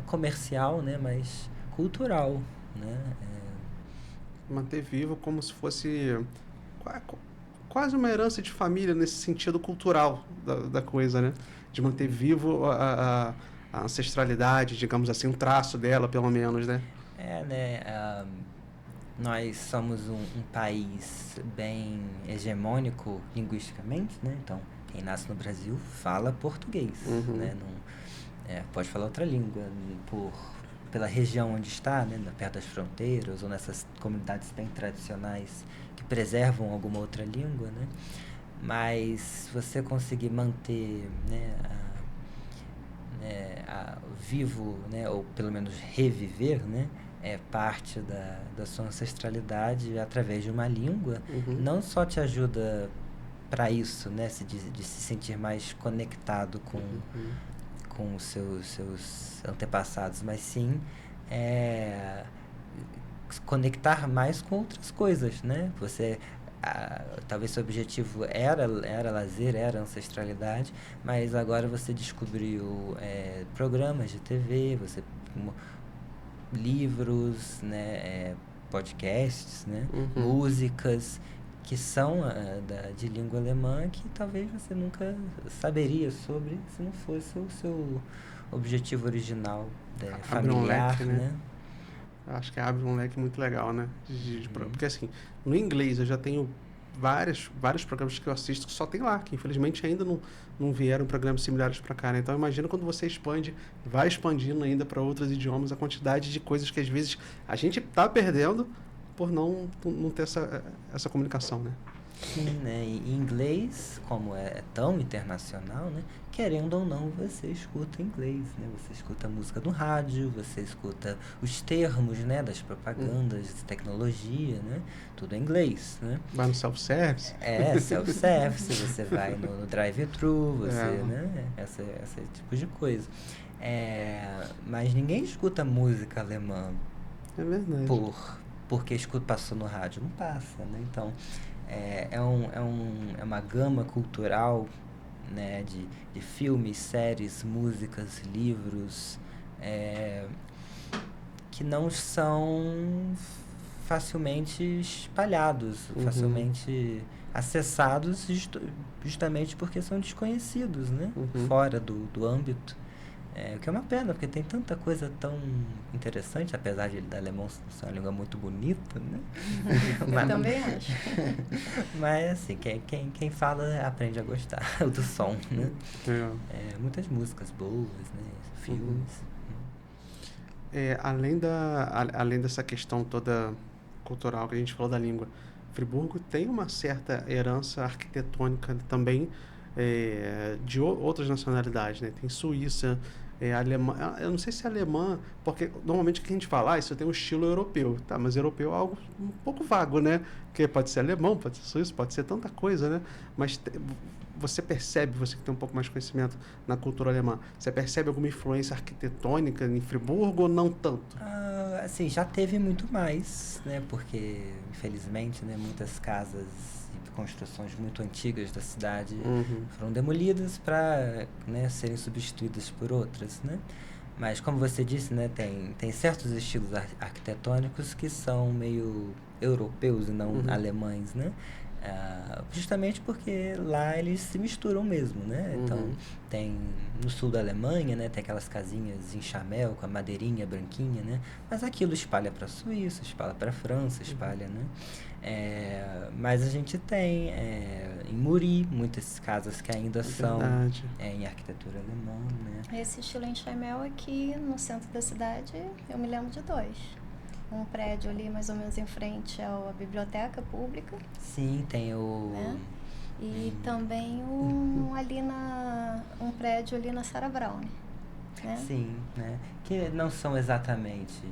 comercial, né? Mas cultural, né? Manter vivo como se fosse quase uma herança de família nesse sentido cultural da coisa, né? De manter vivo a ancestralidade, digamos assim, um traço dela, pelo menos, né? Né? Nós somos um país bem hegemônico linguisticamente, né? Então, quem nasce no Brasil fala português, né? Não, pode falar outra língua pela região onde está, né? Perto das fronteiras ou nessas comunidades bem tradicionais que preservam alguma outra língua, né? Mas você conseguir manter, né, vivo, né, ou pelo menos reviver, né, parte da sua ancestralidade através de uma língua, não só te ajuda para isso, né, de se sentir mais conectado com os seus antepassados, mas sim conectar mais com outras coisas, né? Você talvez seu objetivo era lazer, era ancestralidade, mas agora você descobriu programas de TV, livros, né, podcasts, né, músicas que são de língua alemã que talvez você nunca saberia sobre se não fosse o seu objetivo original familiar, leque, né? Acho que abre um leque muito legal, né? Porque assim, no inglês eu já tenho vários programas que eu assisto que só tem lá, que infelizmente ainda não vieram programas similares para cá, né? Então imagina quando você vai expandindo ainda para outros idiomas, a quantidade de coisas que às vezes a gente tá perdendo por não ter essa comunicação, né? Sim, né? E inglês, como é tão internacional, né? Querendo ou não, você escuta inglês, né? Você escuta a música no rádio, você escuta os termos, né? Das propagandas, de tecnologia, né? Tudo em inglês, né? Vai no self-service? Self-service, você vai no drive-thru, né? Esse tipo de coisa. Mas ninguém escuta música alemã. É verdade. Porque passou no rádio, não passa, né? Então, é uma gama cultural, né, de filmes, séries, músicas, livros, que não são facilmente espalhados, facilmente acessados, justamente porque são desconhecidos, né? Fora do âmbito O que é uma pena, porque tem tanta coisa tão interessante, apesar de alemão ser uma língua muito bonita, né? Eu também acho. Mas, assim, quem fala aprende a gostar do som, né? Muitas músicas boas, né? Filmes. Além dessa questão toda cultural que a gente falou da língua, Friburgo tem uma certa herança arquitetônica também de outras nacionalidades, né? Tem Suíça, alemã, eu não sei se é alemã, porque normalmente o que a gente fala, isso tem um estilo europeu, tá? Mas europeu é algo um pouco vago, né? Porque pode ser alemão, pode ser suíço, pode ser tanta coisa, né? Mas você percebe, você que tem um pouco mais de conhecimento na cultura alemã, você percebe alguma influência arquitetônica em Friburgo ou não tanto? Assim, já teve muito mais, né? Porque, infelizmente, né, muitas casas e construções muito antigas da cidade foram demolidas para, né, serem substituídas por outras, né? Mas, como você disse, né, tem certos estilos arquitetônicos que são meio europeus e não alemães, né? Justamente porque lá eles se misturam mesmo, né? Então, tem no sul da Alemanha, né? Tem aquelas casinhas em chamel com a madeirinha branquinha, né? Mas aquilo espalha para a Suíça, espalha para a França, espalha, né? Mas a gente tem em Muri muitas casas que ainda são em arquitetura alemã, né? Esse estilo em chamel aqui no centro da cidade, eu me lembro de dois. Um prédio ali mais ou menos em frente à biblioteca pública. Sim, tem o... Né? E também um prédio ali na Sarah Brown. Né? Sim, né? Que não são exatamente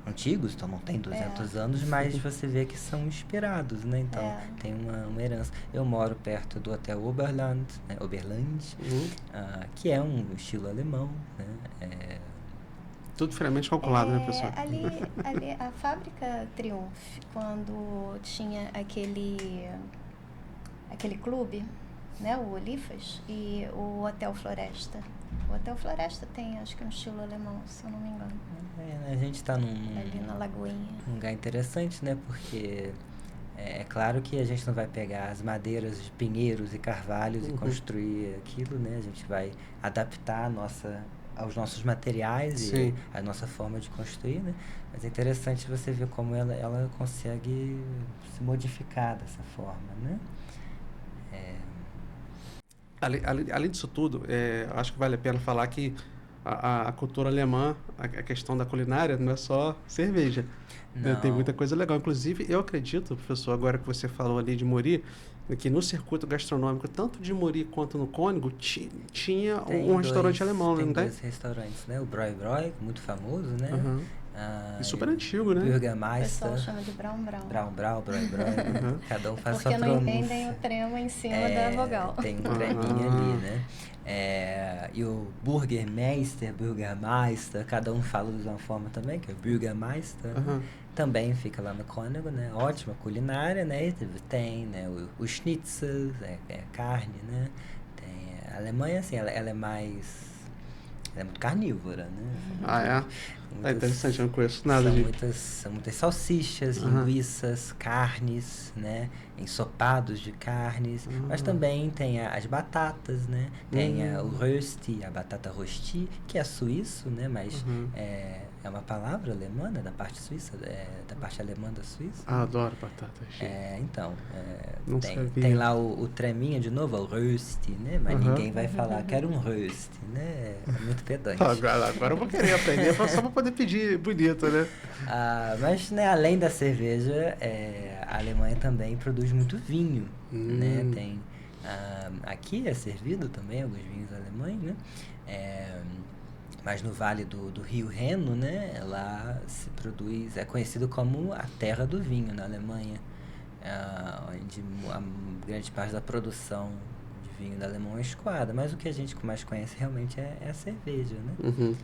antigos, então não tem 200 anos, mas você vê que são inspirados, né? Então tem uma herança. Eu moro perto do Hotel Oberland, né? Que é um estilo alemão, né? Tudo friamente calculado, né, pessoal? Ali a fábrica Triumph, quando tinha aquele clube, né, o Olifas, e o Hotel Floresta. O Hotel Floresta tem, acho que um estilo alemão, se eu não me engano. A gente está ali na Lagoinha. Um lugar interessante, né, porque é claro que a gente não vai pegar as madeiras de pinheiros e carvalhos e construir aquilo, né? A gente vai adaptar aos nossos materiais e a nossa forma de construir, né? Mas é interessante você ver como ela consegue se modificar dessa forma, né? Além disso tudo, acho que vale a pena falar que a cultura alemã, a questão da culinária, não é só cerveja. Né? Tem muita coisa legal. Inclusive, eu acredito, professor, agora que você falou ali de Muri, que no circuito gastronômico, tanto de Muri quanto no Cônigo, tinha um restaurante alemão, não tem? Tem dois restaurantes, né? O Broi Broi, muito famoso, né? E super antigo, né? Burgermeister. O pessoal chama de Braun Braun. Braun Braun, Broi Broi. Cada um faz sua pronúncia. Porque não entendem o pronúncia. trema em cima da vogal. Tem um treminho ali, né? E o Burgermeister, cada um fala de uma forma também, que é o Burgermeister. Também fica lá no Cônigo, né? Ótima culinária, né? E tem, né? O Schnitzel, carne, né? Tem, a Alemanha, assim, ela é mais... Ela é muito carnívora, né? É interessante, eu não conheço nada São muitas salsichas, linguiças, carnes, né? Ensopados de carnes. Mas também tem as batatas, né? Tem o Rösti, a batata rosti, que é suíço, né? Mas é uma palavra alemã, né? Da parte suíça, da parte alemã da Suíça. Adoro batata. Então, tem lá o treminha de novo, o Rösti, né? Mas ninguém vai falar, quero um Rösti, né? É muito pedante. Agora eu vou querer aprender só para poder pedir bonito, né? Mas, né, além da cerveja, a Alemanha também produz muito vinho, né? Tem, aqui é servido também alguns vinhos alemães, né? Mas no Vale do Rio Reno, né? Lá se produz, é conhecido como a terra do vinho na Alemanha, onde a grande parte da produção de vinho da Alemanha é escoada, mas o que a gente mais conhece realmente é a cerveja, né?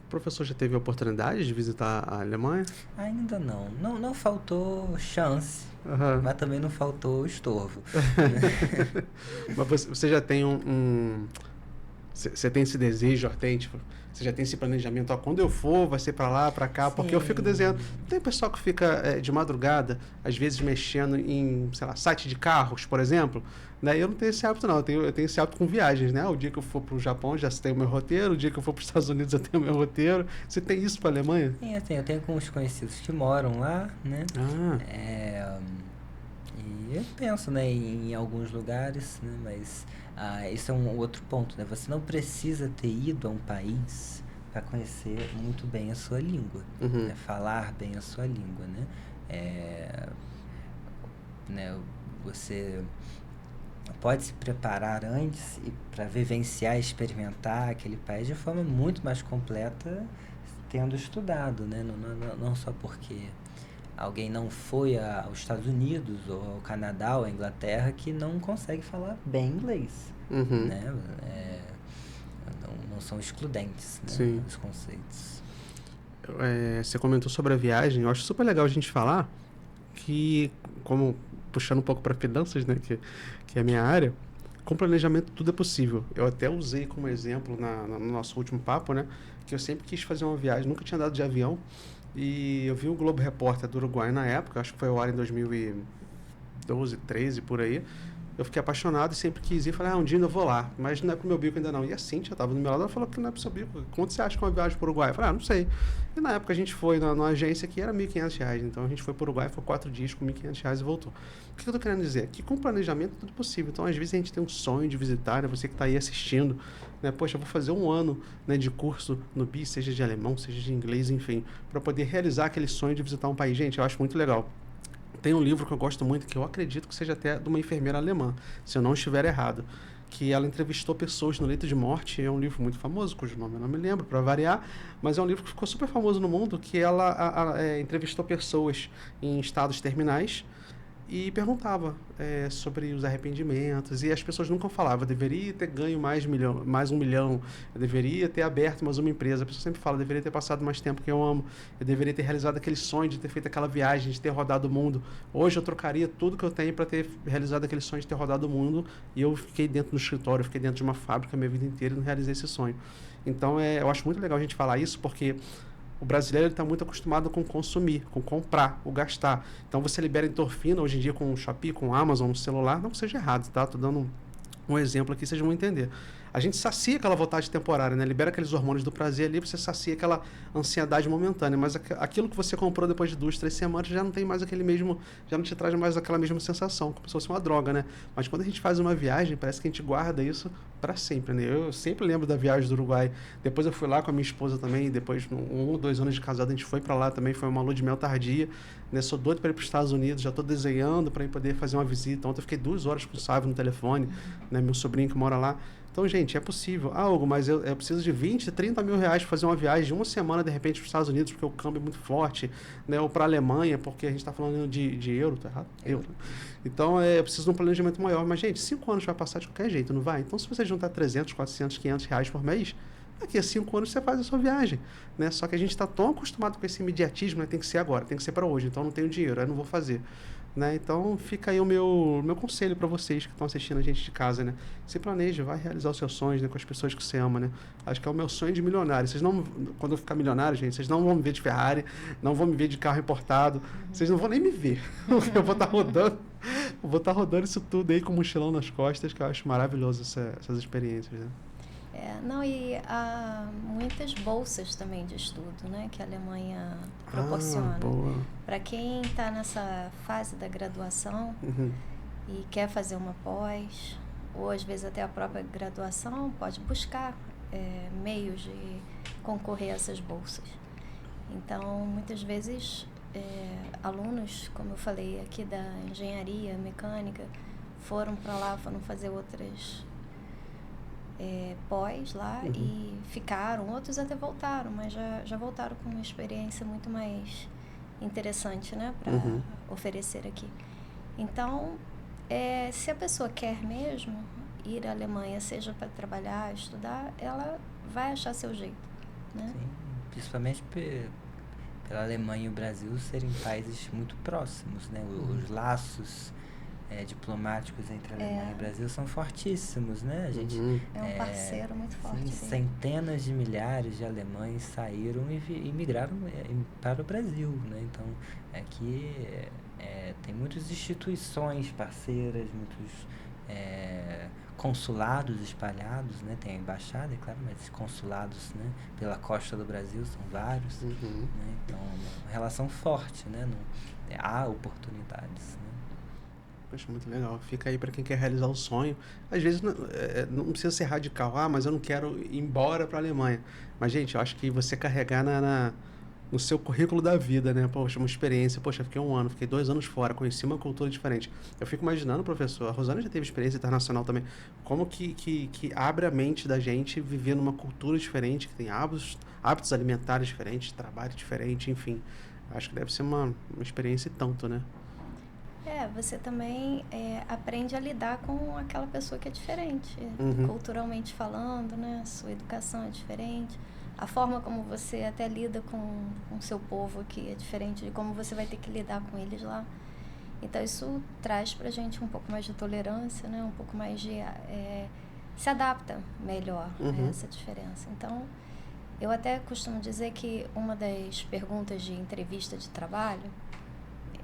O professor já teve a oportunidade de visitar a Alemanha? Ainda não. Não faltou chance, mas também não faltou estorvo. Mas você já tem Você tem esse desejo ardente? Tipo, você já tem esse planejamento? Ó, quando eu for, vai ser para lá, para cá? Porque eu fico desenhando. Tem pessoal que fica de madrugada, às vezes mexendo em, sei lá, site de carros, por exemplo. Né? Eu não tenho esse hábito, não. Eu tenho esse hábito com viagens, né? O dia que eu for para o Japão, já tenho o meu roteiro. O dia que eu for para os Estados Unidos, eu tenho o meu roteiro. Você tem isso para a Alemanha? Sim, eu tenho alguns conhecidos que moram lá, né? E eu penso, né, em alguns lugares, né? Mas esse é um outro ponto, né? Você não precisa ter ido a um país para conhecer muito bem a sua língua, né? Falar bem a sua língua, né? Você pode se preparar antes para vivenciar e experimentar aquele país de forma muito mais completa tendo estudado, né? Não só porque alguém não foi aos Estados Unidos ou ao Canadá ou à Inglaterra que não consegue falar bem inglês, né? Não são excludentes, né? Sim. Os conceitos. Você comentou sobre a viagem. Eu acho super legal a gente falar que, como puxando um pouco para finanças, né, que é a minha área, com planejamento tudo é possível. Eu até usei como exemplo no nosso último papo, né, que eu sempre quis fazer uma viagem, nunca tinha andado de avião, e eu vi o Globo Repórter do Uruguai na época, acho que foi ao ar em 2012, 13, por aí. Eu fiquei apaixonado e sempre quis ir. Falei, um dia eu vou lá, mas não é pro meu bico ainda não. E a Cíntia estava do meu lado, ela falou que não é pro seu bico. Quanto você acha que é uma viagem pro Uruguai? Eu falei, não sei. E na época a gente foi numa agência que era R$1.500. Então a gente foi pro Uruguai, foi 4 dias com R$1.500 e voltou. O que eu tô querendo dizer? Que com planejamento tudo possível. Então às vezes a gente tem um sonho de visitar, né? Você que está aí assistindo, né? Poxa, eu vou fazer um ano, né, de curso no BI, seja de alemão, seja de inglês, enfim, para poder realizar aquele sonho de visitar um país. Gente, eu acho muito legal. Tem um livro que eu gosto muito, que eu acredito que seja até de uma enfermeira alemã, se eu não estiver errado, que ela entrevistou pessoas no leito de morte. É um livro muito famoso, cujo nome eu não me lembro, para variar, mas é um livro que ficou super famoso no mundo, que ela entrevistou pessoas em estados terminais e perguntava sobre os arrependimentos, e as pessoas nunca falavam, eu deveria ter ganho mais $1 milhão, eu deveria ter aberto mais uma empresa. A pessoa sempre fala, eu deveria ter passado mais tempo que eu amo, eu deveria ter realizado aquele sonho de ter feito aquela viagem, de ter rodado o mundo. Hoje eu trocaria tudo que eu tenho para ter realizado aquele sonho de ter rodado o mundo, e eu fiquei dentro do escritório, eu fiquei dentro de uma fábrica a minha vida inteira e não realizei esse sonho. Então eu acho muito legal a gente falar isso, porque o brasileiro está muito acostumado com consumir, com comprar, o gastar. Então você libera endorfina hoje em dia com o Shopee, com o Amazon, no celular. Não que seja errado, tá? Estou dando um exemplo aqui, vocês vão entender. A gente sacia aquela vontade temporária, né? Libera aqueles hormônios do prazer ali, você sacia aquela ansiedade momentânea. Mas aquilo que você comprou depois de 2, 3 semanas já não tem mais aquele mesmo, já não te traz mais aquela mesma sensação, como se fosse uma droga, né? Mas quando a gente faz uma viagem, parece que a gente guarda isso para sempre, né? Eu sempre lembro da viagem do Uruguai. Depois eu fui lá com a minha esposa também, depois 1 ou 2 anos de casado a gente foi para lá também, foi uma lua de mel tardia, né? Sou doido para ir para os Estados Unidos, já estou desenhando para ir poder fazer uma visita. Ontem eu fiquei 2 horas com o Sávio no telefone, né? Meu sobrinho que mora lá. Então, gente, é possível. Hugo, mas eu preciso de 20, 30 mil reais para fazer uma viagem de uma semana, de repente, para os Estados Unidos, porque o câmbio é muito forte, né? Ou para a Alemanha, porque a gente está falando de euro, tá errado? Euro. Então, eu preciso de um planejamento maior. Mas, gente, 5 anos vai passar de qualquer jeito, não vai? Então, se você juntar 300, 400, 500 reais por mês, daqui a 5 anos você faz a sua viagem, né? Só que a gente está tão acostumado com esse imediatismo, né? Tem que ser agora, tem que ser para hoje. Então, não tenho dinheiro, aí não vou fazer. Né? Então fica aí o meu conselho para vocês que estão assistindo a gente de casa, né? Se planeja, vai realizar os seus sonhos, né, com as pessoas que você ama, né? Acho que é o meu sonho de milionário. Vocês não, quando eu ficar milionário, gente, vocês não vão me ver de Ferrari, não vão me ver de carro importado, vocês não vão nem me ver. Eu vou estar rodando isso tudo aí com um mochilão nas costas, que eu acho maravilhoso essas experiências, né? E há muitas bolsas também de estudo, né, que a Alemanha proporciona. Para quem está nessa fase da graduação e quer fazer uma pós, ou às vezes até a própria graduação, pode buscar meios de concorrer a essas bolsas. Então, muitas vezes, alunos, como eu falei aqui, da engenharia mecânica, foram para lá, foram fazer outras pós lá e ficaram, outros até voltaram, mas já voltaram com uma experiência muito mais interessante, né, para oferecer aqui. Então, se a pessoa quer mesmo ir à Alemanha, seja para trabalhar, estudar, ela vai achar seu jeito, né? Sim, principalmente pela Alemanha e o Brasil serem países muito próximos, né? Os laços diplomáticos entre Alemanha e Brasil são fortíssimos, né? A gente, é um parceiro muito forte. Sim, centenas de milhares de alemães saíram e migraram para o Brasil, né? Então, aqui tem muitas instituições parceiras, muitos consulados espalhados, né? Tem a embaixada, é claro, mas consulados, né? Pela costa do Brasil são vários, né? Então, uma relação forte, né? Há oportunidades, né? Poxa, muito legal. Fica aí para quem quer realizar o sonho. Às vezes não precisa ser radical. Mas eu não quero ir embora para a Alemanha. Mas, gente, eu acho que você carregar no seu currículo da vida, né? Poxa, uma experiência. Poxa, fiquei 1 ano, fiquei 2 anos fora, conheci uma cultura diferente. Eu fico imaginando, professor, a Rosana já teve experiência internacional também. Como que abre a mente da gente viver numa cultura diferente, que tem hábitos alimentares diferentes, trabalho diferente, enfim. Acho que deve ser uma experiência e tanto, né? Você também aprende a lidar com aquela pessoa que é diferente, culturalmente falando, né? Sua educação é diferente, a forma como você até lida com o seu povo aqui é diferente de como você vai ter que lidar com eles lá. Então isso traz pra gente um pouco mais de tolerância, né? Um pouco mais de... se adapta melhor a essa diferença. Então, eu até costumo dizer que uma das perguntas de entrevista de trabalho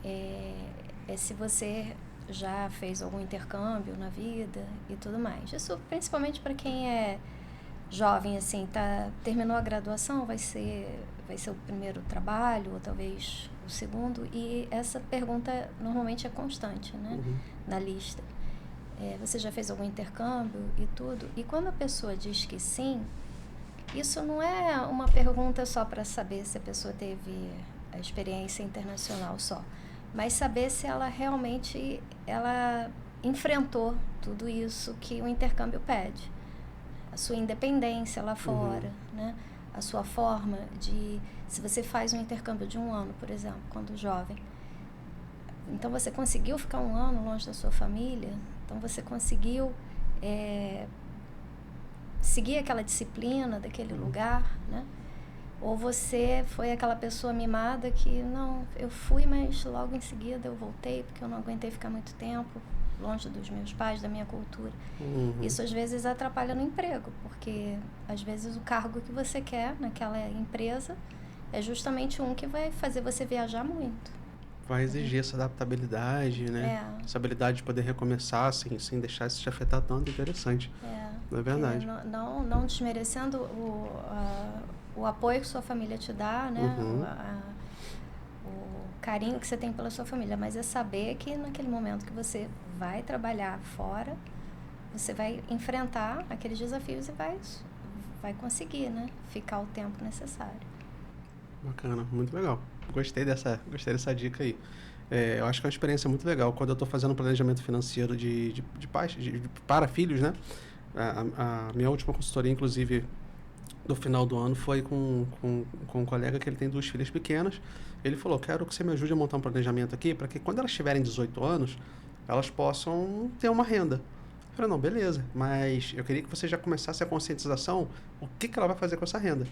é se você já fez algum intercâmbio na vida e tudo mais. Isso principalmente para quem é jovem, assim, terminou a graduação, vai ser o primeiro trabalho, ou talvez o segundo, e essa pergunta normalmente é constante, né? Na lista. Você já fez algum intercâmbio e tudo? E quando a pessoa diz que sim, isso não é uma pergunta só para saber se a pessoa teve a experiência internacional só, mas saber se ela realmente enfrentou tudo isso que o intercâmbio pede. A sua independência lá fora, né? A sua forma de... Se você faz um intercâmbio de 1 ano, por exemplo, quando jovem, então você conseguiu ficar 1 ano longe da sua família, então você conseguiu seguir aquela disciplina daquele lugar, né? Ou você foi aquela pessoa mimada que, não, eu fui, mas logo em seguida eu voltei, porque eu não aguentei ficar muito tempo longe dos meus pais, da minha cultura. Isso às vezes atrapalha no emprego, porque às vezes o cargo que você quer naquela empresa é justamente um que vai fazer você viajar muito. Vai exigir essa adaptabilidade, né? Essa habilidade de poder recomeçar sem deixar isso te afetar tanto, interessante. Não é verdade? Não desmerecendo o apoio que sua família te dá, né? O carinho que você tem pela sua família, mas é saber que naquele momento que você vai trabalhar fora, você vai enfrentar aqueles desafios e vai conseguir, né? Ficar o tempo necessário. Bacana, muito legal. Gostei dessa dica aí. Eu acho que é uma experiência muito legal. Quando eu estou fazendo um planejamento financeiro de pais, para filhos, né? A minha última consultoria, inclusive, do final do ano, foi com um colega que ele tem 2 filhas pequenas. Ele falou, quero que você me ajude a montar um planejamento aqui, para que quando elas tiverem 18 anos, elas possam ter uma renda. Eu falei, não, beleza, mas eu queria que você já começasse a conscientização, o que ela vai fazer com essa renda.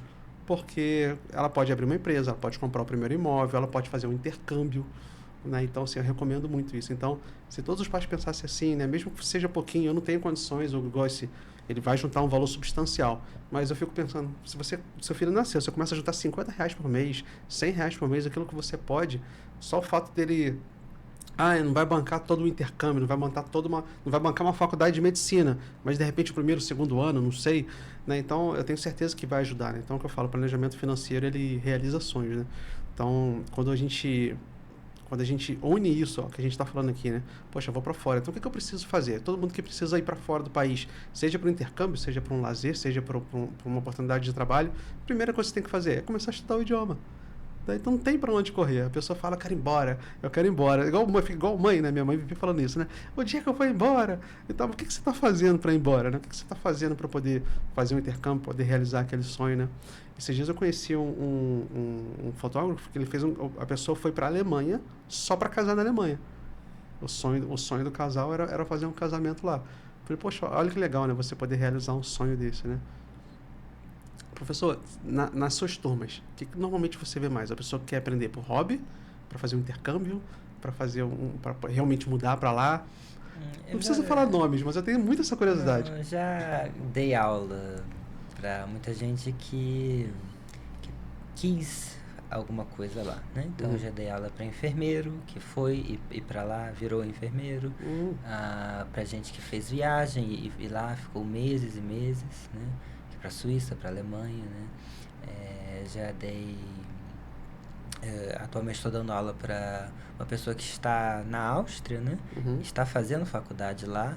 Porque ela pode abrir uma empresa, ela pode comprar o primeiro imóvel, ela pode fazer um intercâmbio, né? Então, assim, eu recomendo muito isso. Então, se todos os pais pensassem assim, né? Mesmo que seja pouquinho, eu não tenho condições, ele vai juntar um valor substancial. Mas eu fico pensando, se seu filho nasceu, você começa a juntar R$50 por mês, R$100 por mês, aquilo que você pode, só o fato dele... não vai bancar todo o intercâmbio, não vai bancar uma faculdade de medicina, mas de repente o primeiro, segundo ano, não sei, né? Então eu tenho certeza que vai ajudar, né? Então o que eu falo, planejamento financeiro, ele realiza sonhos, né? Então quando a gente une isso, ó, que a gente está falando aqui, né? Poxa, eu vou para fora, então o que eu preciso fazer? Todo mundo que precisa ir para fora do país, seja para um intercâmbio, seja para um lazer, seja para uma oportunidade de trabalho, a primeira coisa que você tem que fazer é começar a estudar o idioma. Então não tem pra onde correr. A pessoa fala, eu quero ir embora. Igual mãe, né? Minha mãe vive falando isso, né? O dia que eu for embora. Então, o que você está fazendo para ir embora, né? O que você está fazendo para poder fazer um intercâmbio, poder realizar aquele sonho, né? Esses dias eu conheci um fotógrafo que ele fez a pessoa foi para a Alemanha só para casar na Alemanha. O sonho do casal era fazer um casamento lá. Falei, poxa, olha que legal, né? Você poder realizar um sonho desse, né? Professor, nas suas turmas, o que normalmente você vê mais? A pessoa que quer aprender por hobby, para fazer um intercâmbio, para fazer para realmente mudar para lá? Não precisa falar nomes, mas eu tenho muita essa curiosidade. Eu já dei aula para muita gente que quis alguma coisa lá, né? Então eu já dei aula para enfermeiro que foi e para lá virou enfermeiro, para gente que fez viagem e lá ficou meses e meses, né? Para Suíça, para Alemanha, né? Já dei atualmente estou dando aula para uma pessoa que está na Áustria, né? Está fazendo faculdade lá,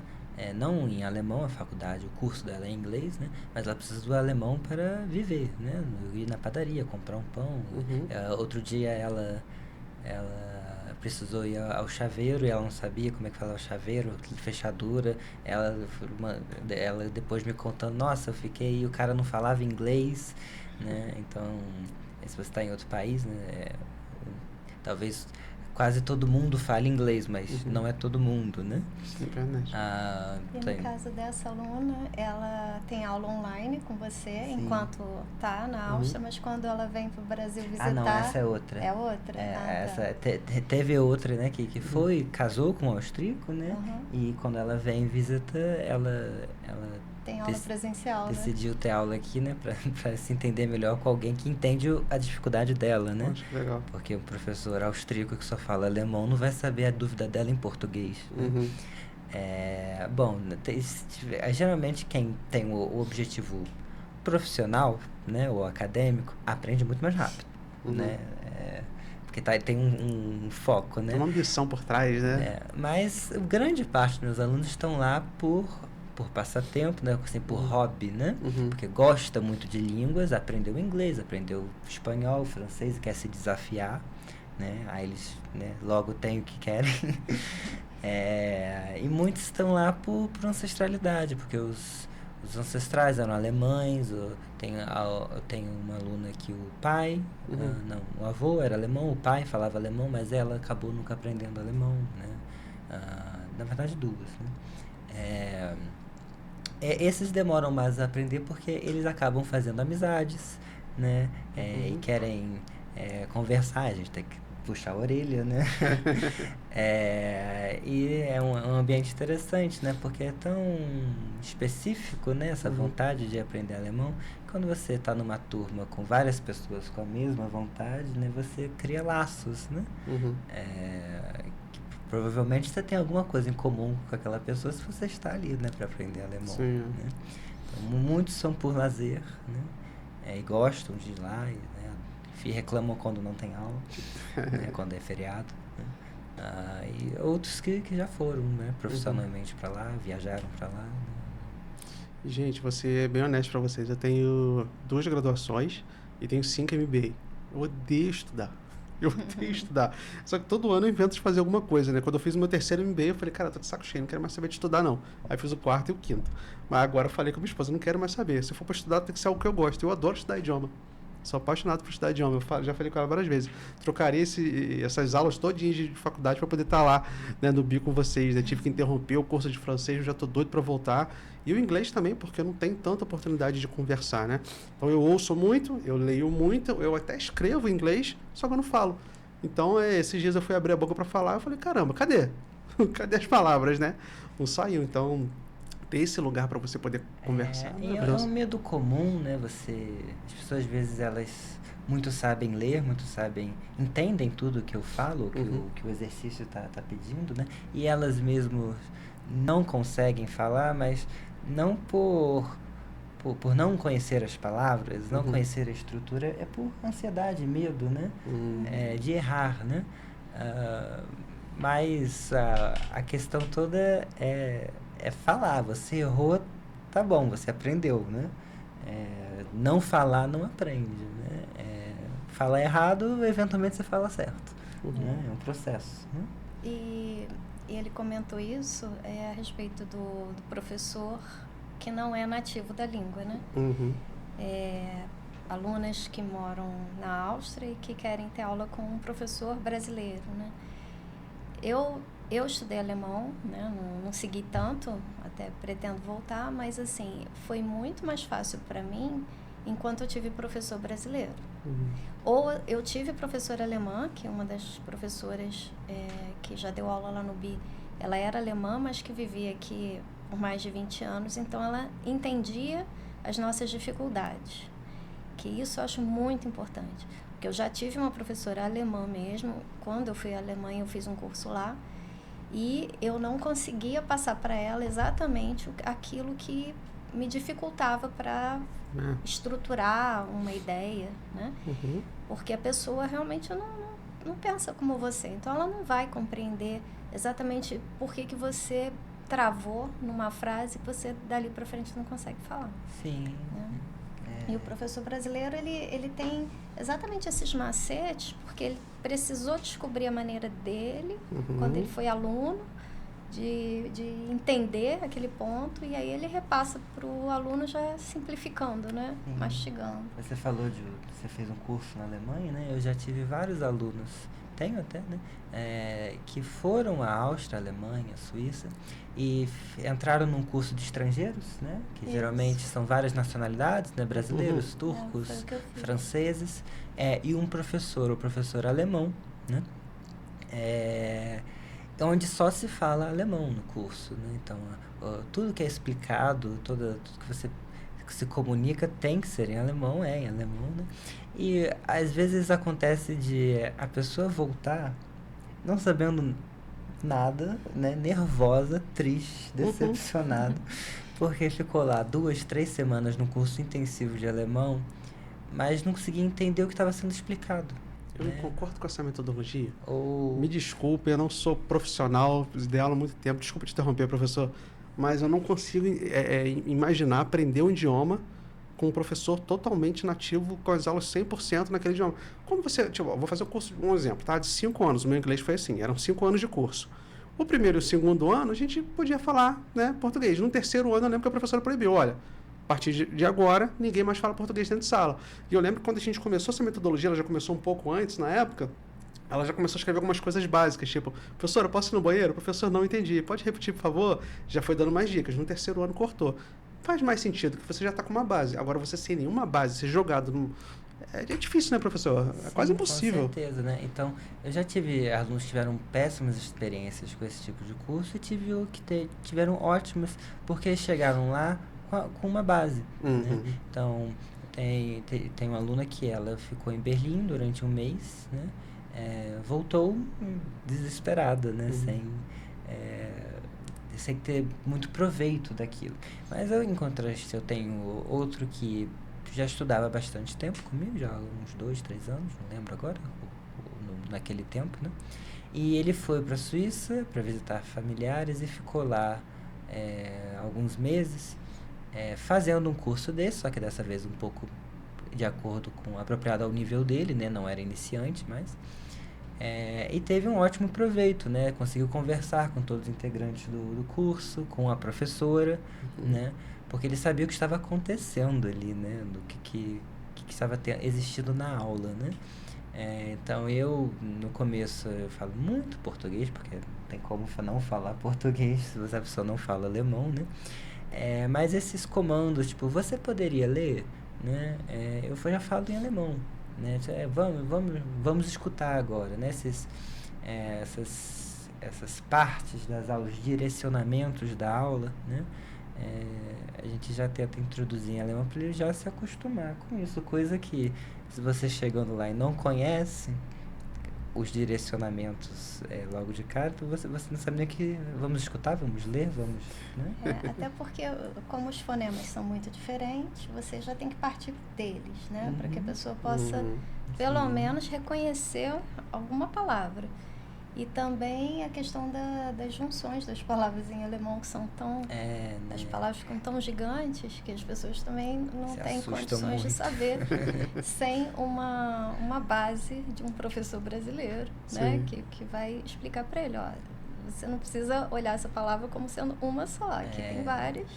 não em alemão a faculdade, o curso dela é em inglês, né? Mas ela precisa do alemão para viver, né? Ir na padaria, comprar um pão. Outro dia ela precisou ir ao chaveiro e ela não sabia como é que falava chaveiro, fechadura. Ela depois me contando, nossa, eu fiquei, o cara não falava inglês, né? Então, se você está em outro país, né? Talvez quase todo mundo fale inglês, mas não é todo mundo, né? Sim, verdade. E no caso dessa aluna, ela tem aula online com você, sim, enquanto tá na Áustria, mas quando ela vem pro Brasil visitar... não, essa é outra. É outra? Essa, teve outra, né, que foi, casou com um austríaco, né? E quando ela vem visita, ela tem aula presencial, decidiu ter aula aqui, né? Pra se entender melhor com alguém que entende a dificuldade dela, né? Acho legal. Porque o professor austríaco que só fala alemão não vai saber a dúvida dela em português. Né? Bom, geralmente quem tem o objetivo profissional, né? Ou acadêmico, aprende muito mais rápido, né? Porque tem um foco, né? Tem uma ambição por trás, né? Mas grande parte dos meus alunos estão lá por passatempo, né? Assim, por hobby, né? Porque gosta muito de línguas, aprendeu inglês, aprendeu espanhol, francês e quer se desafiar, né? Aí eles, né, logo têm o que querem. E muitos estão lá por ancestralidade, porque os ancestrais eram alemães. Eu tenho uma aluna que o pai, o avô era alemão, o pai falava alemão, mas ela acabou nunca aprendendo alemão, né? Na verdade, duas, né? Esses demoram mais a aprender porque eles acabam fazendo amizades, né? E querem conversar, a gente tem que puxar a orelha, né? E é um ambiente interessante, né? Porque é tão específico, né? Essa vontade de aprender alemão. Quando você está numa turma com várias pessoas com a mesma vontade, né? Você cria laços, né? Provavelmente você tem alguma coisa em comum com aquela pessoa se você está ali, né, para aprender alemão. Sim. Né? Então, muitos são por lazer, né? E gostam de ir lá, e reclamam quando não tem aula, né, quando é feriado. Né? E outros que já foram, né, profissionalmente para lá, viajaram para lá. Né? Gente, vou ser bem honesto para vocês. Eu tenho 2 graduações e tenho 5 MBA. Eu odeio estudar. Só que todo ano eu invento de fazer alguma coisa, né? Quando eu fiz o meu 3º MBA, eu falei, cara, eu tô de saco cheio, não quero mais saber de estudar, não. Aí fiz o 4º e o 5º. Mas agora eu falei com a minha esposa, não quero mais saber. Se for para estudar, tem que ser algo que eu gosto. Eu adoro estudar idioma. Sou apaixonado por estudar idioma. Já falei com ela várias vezes. Trocaria essas aulas todinhas de faculdade para poder estar lá, né, no BI com vocês. Né? Tive que interromper o curso de francês, eu já tô doido para voltar. E o inglês também, porque eu não tenho tanta oportunidade de conversar, né? Então eu ouço muito, eu leio muito, eu até escrevo em inglês, só que eu não falo. Então, esses dias eu fui abrir a boca para falar, eu falei, caramba, cadê? Cadê as palavras, né? Não saiu, então ter esse lugar para você poder conversar. É um medo comum, né? As pessoas às vezes muitos sabem ler, entendem tudo que eu falo, que o exercício tá pedindo, né? E elas mesmo não conseguem falar, mas não por não conhecer as palavras, não conhecer a estrutura, é por ansiedade, medo, né? De errar, né? Mas a questão toda é falar. Você errou, tá bom, você aprendeu, né? Não falar não aprende, né? Falar errado, eventualmente você fala certo. Né? É um processo. Né? E ele comentou isso a respeito do professor que não é nativo da língua, né? Alunas que moram na Áustria e que querem ter aula com um professor brasileiro, né? Eu estudei alemão, né? Não segui tanto, até pretendo voltar, mas assim, foi muito mais fácil para mim enquanto eu tive professor brasileiro. Ou eu tive professora alemã, que é uma das professoras que já deu aula lá no BI, ela era alemã, mas que vivia aqui por mais de 20 anos, então ela entendia as nossas dificuldades, que isso eu acho muito importante, porque eu já tive uma professora alemã mesmo, quando eu fui à Alemanha eu fiz um curso lá, e eu não conseguia passar para ela exatamente aquilo que me dificultava para estruturar uma ideia, né? Porque a pessoa realmente não pensa como você, então ela não vai compreender exatamente por que você travou numa frase que você dali para frente não consegue falar. Sim. Né? E o professor brasileiro, ele tem exatamente esses macetes, porque ele precisou descobrir a maneira dele, quando ele foi aluno, de entender aquele ponto, e aí ele repassa para o aluno já simplificando, né? Mastigando. Você falou você fez um curso na Alemanha, né? Eu já tive vários alunos, tenho até, né? Que foram à Áustria, Alemanha, Suíça, e entraram num curso de estrangeiros, né? Que geralmente são várias nacionalidades, né? Brasileiros, turcos, franceses, e o professor alemão, né? Onde só se fala alemão no curso, né? Então, tudo que é explicado, tudo que você se comunica tem que ser em alemão, em alemão, né? E às vezes acontece de a pessoa voltar não sabendo nada, né? Nervosa, triste, decepcionada, porque ficou lá 2, 3 semanas no curso intensivo de alemão, mas não conseguia entender o que estava sendo explicado. Eu não concordo com essa metodologia. Ou... Me desculpe, eu não sou profissional, dei aula há muito tempo, desculpa te interromper, professor, mas eu não consigo imaginar aprender um idioma com um professor totalmente nativo, com as aulas 100% naquele idioma. Como você... Tipo, eu vou fazer um exemplo, tá? De 5 anos, o meu inglês foi assim, eram 5 anos de curso. O primeiro e o segundo ano, a gente podia falar, né, português. No terceiro ano, eu lembro que a professora proibiu, olha, a partir de agora, ninguém mais fala português dentro de sala. E eu lembro que quando a gente começou essa metodologia, ela já começou um pouco antes, na época, ela já começou a escrever algumas coisas básicas, tipo, professor, eu posso ir no banheiro? Professor, não entendi. Pode repetir, por favor? Já foi dando mais dicas. No terceiro ano, cortou. Faz mais sentido, que você já está com uma base. Agora, você sem nenhuma base, ser jogado no... É difícil, né, professor? É quase impossível. Com certeza, né? Então, eu já tive alunos que tiveram péssimas experiências com esse tipo de curso e tive o que tiveram ótimas, porque chegaram lá com uma base, né? Então, tem uma aluna que ela ficou em Berlim durante um mês, né? Voltou desesperada, né? Sem ter muito proveito daquilo. Mas em contraste, eu tenho outro que já estudava há bastante tempo comigo, já há uns 2, 3 anos, não lembro agora, naquele tempo, né? E ele foi para a Suíça para visitar familiares e ficou lá alguns meses fazendo um curso desse, só que dessa vez um pouco de acordo com apropriado ao nível dele, né? Não era iniciante, mas e teve um ótimo proveito, né? Conseguiu conversar com todos os integrantes do curso, com a professora, né? Porque ele sabia o que estava acontecendo ali, né? Do que estava existindo na aula, né? Então, eu, no começo, eu falo muito português, porque não tem como não falar português se a pessoa não fala alemão, né? Mas esses comandos, tipo, você poderia ler, né? Eu já falo em alemão, né? Vamos escutar agora, né? Essas partes das aulas, direcionamentos da aula, né? A gente já tenta introduzir em alemão para ele já se acostumar com isso, coisa que se você chegando lá e não conhece os direcionamentos logo de cara, você não sabe nem que vamos escutar, vamos ler, vamos... Né? Até porque, como os fonemas são muito diferentes, você já tem que partir deles, né? Para que a pessoa possa, pelo menos, reconhecer alguma palavra. E também a questão das junções das palavras em alemão, que são tão... As palavras ficam tão gigantes que as pessoas também não têm condições de saber sem uma base de um professor brasileiro, né? Que vai explicar para ele, ó, você não precisa olhar essa palavra como sendo uma só, aqui tem várias,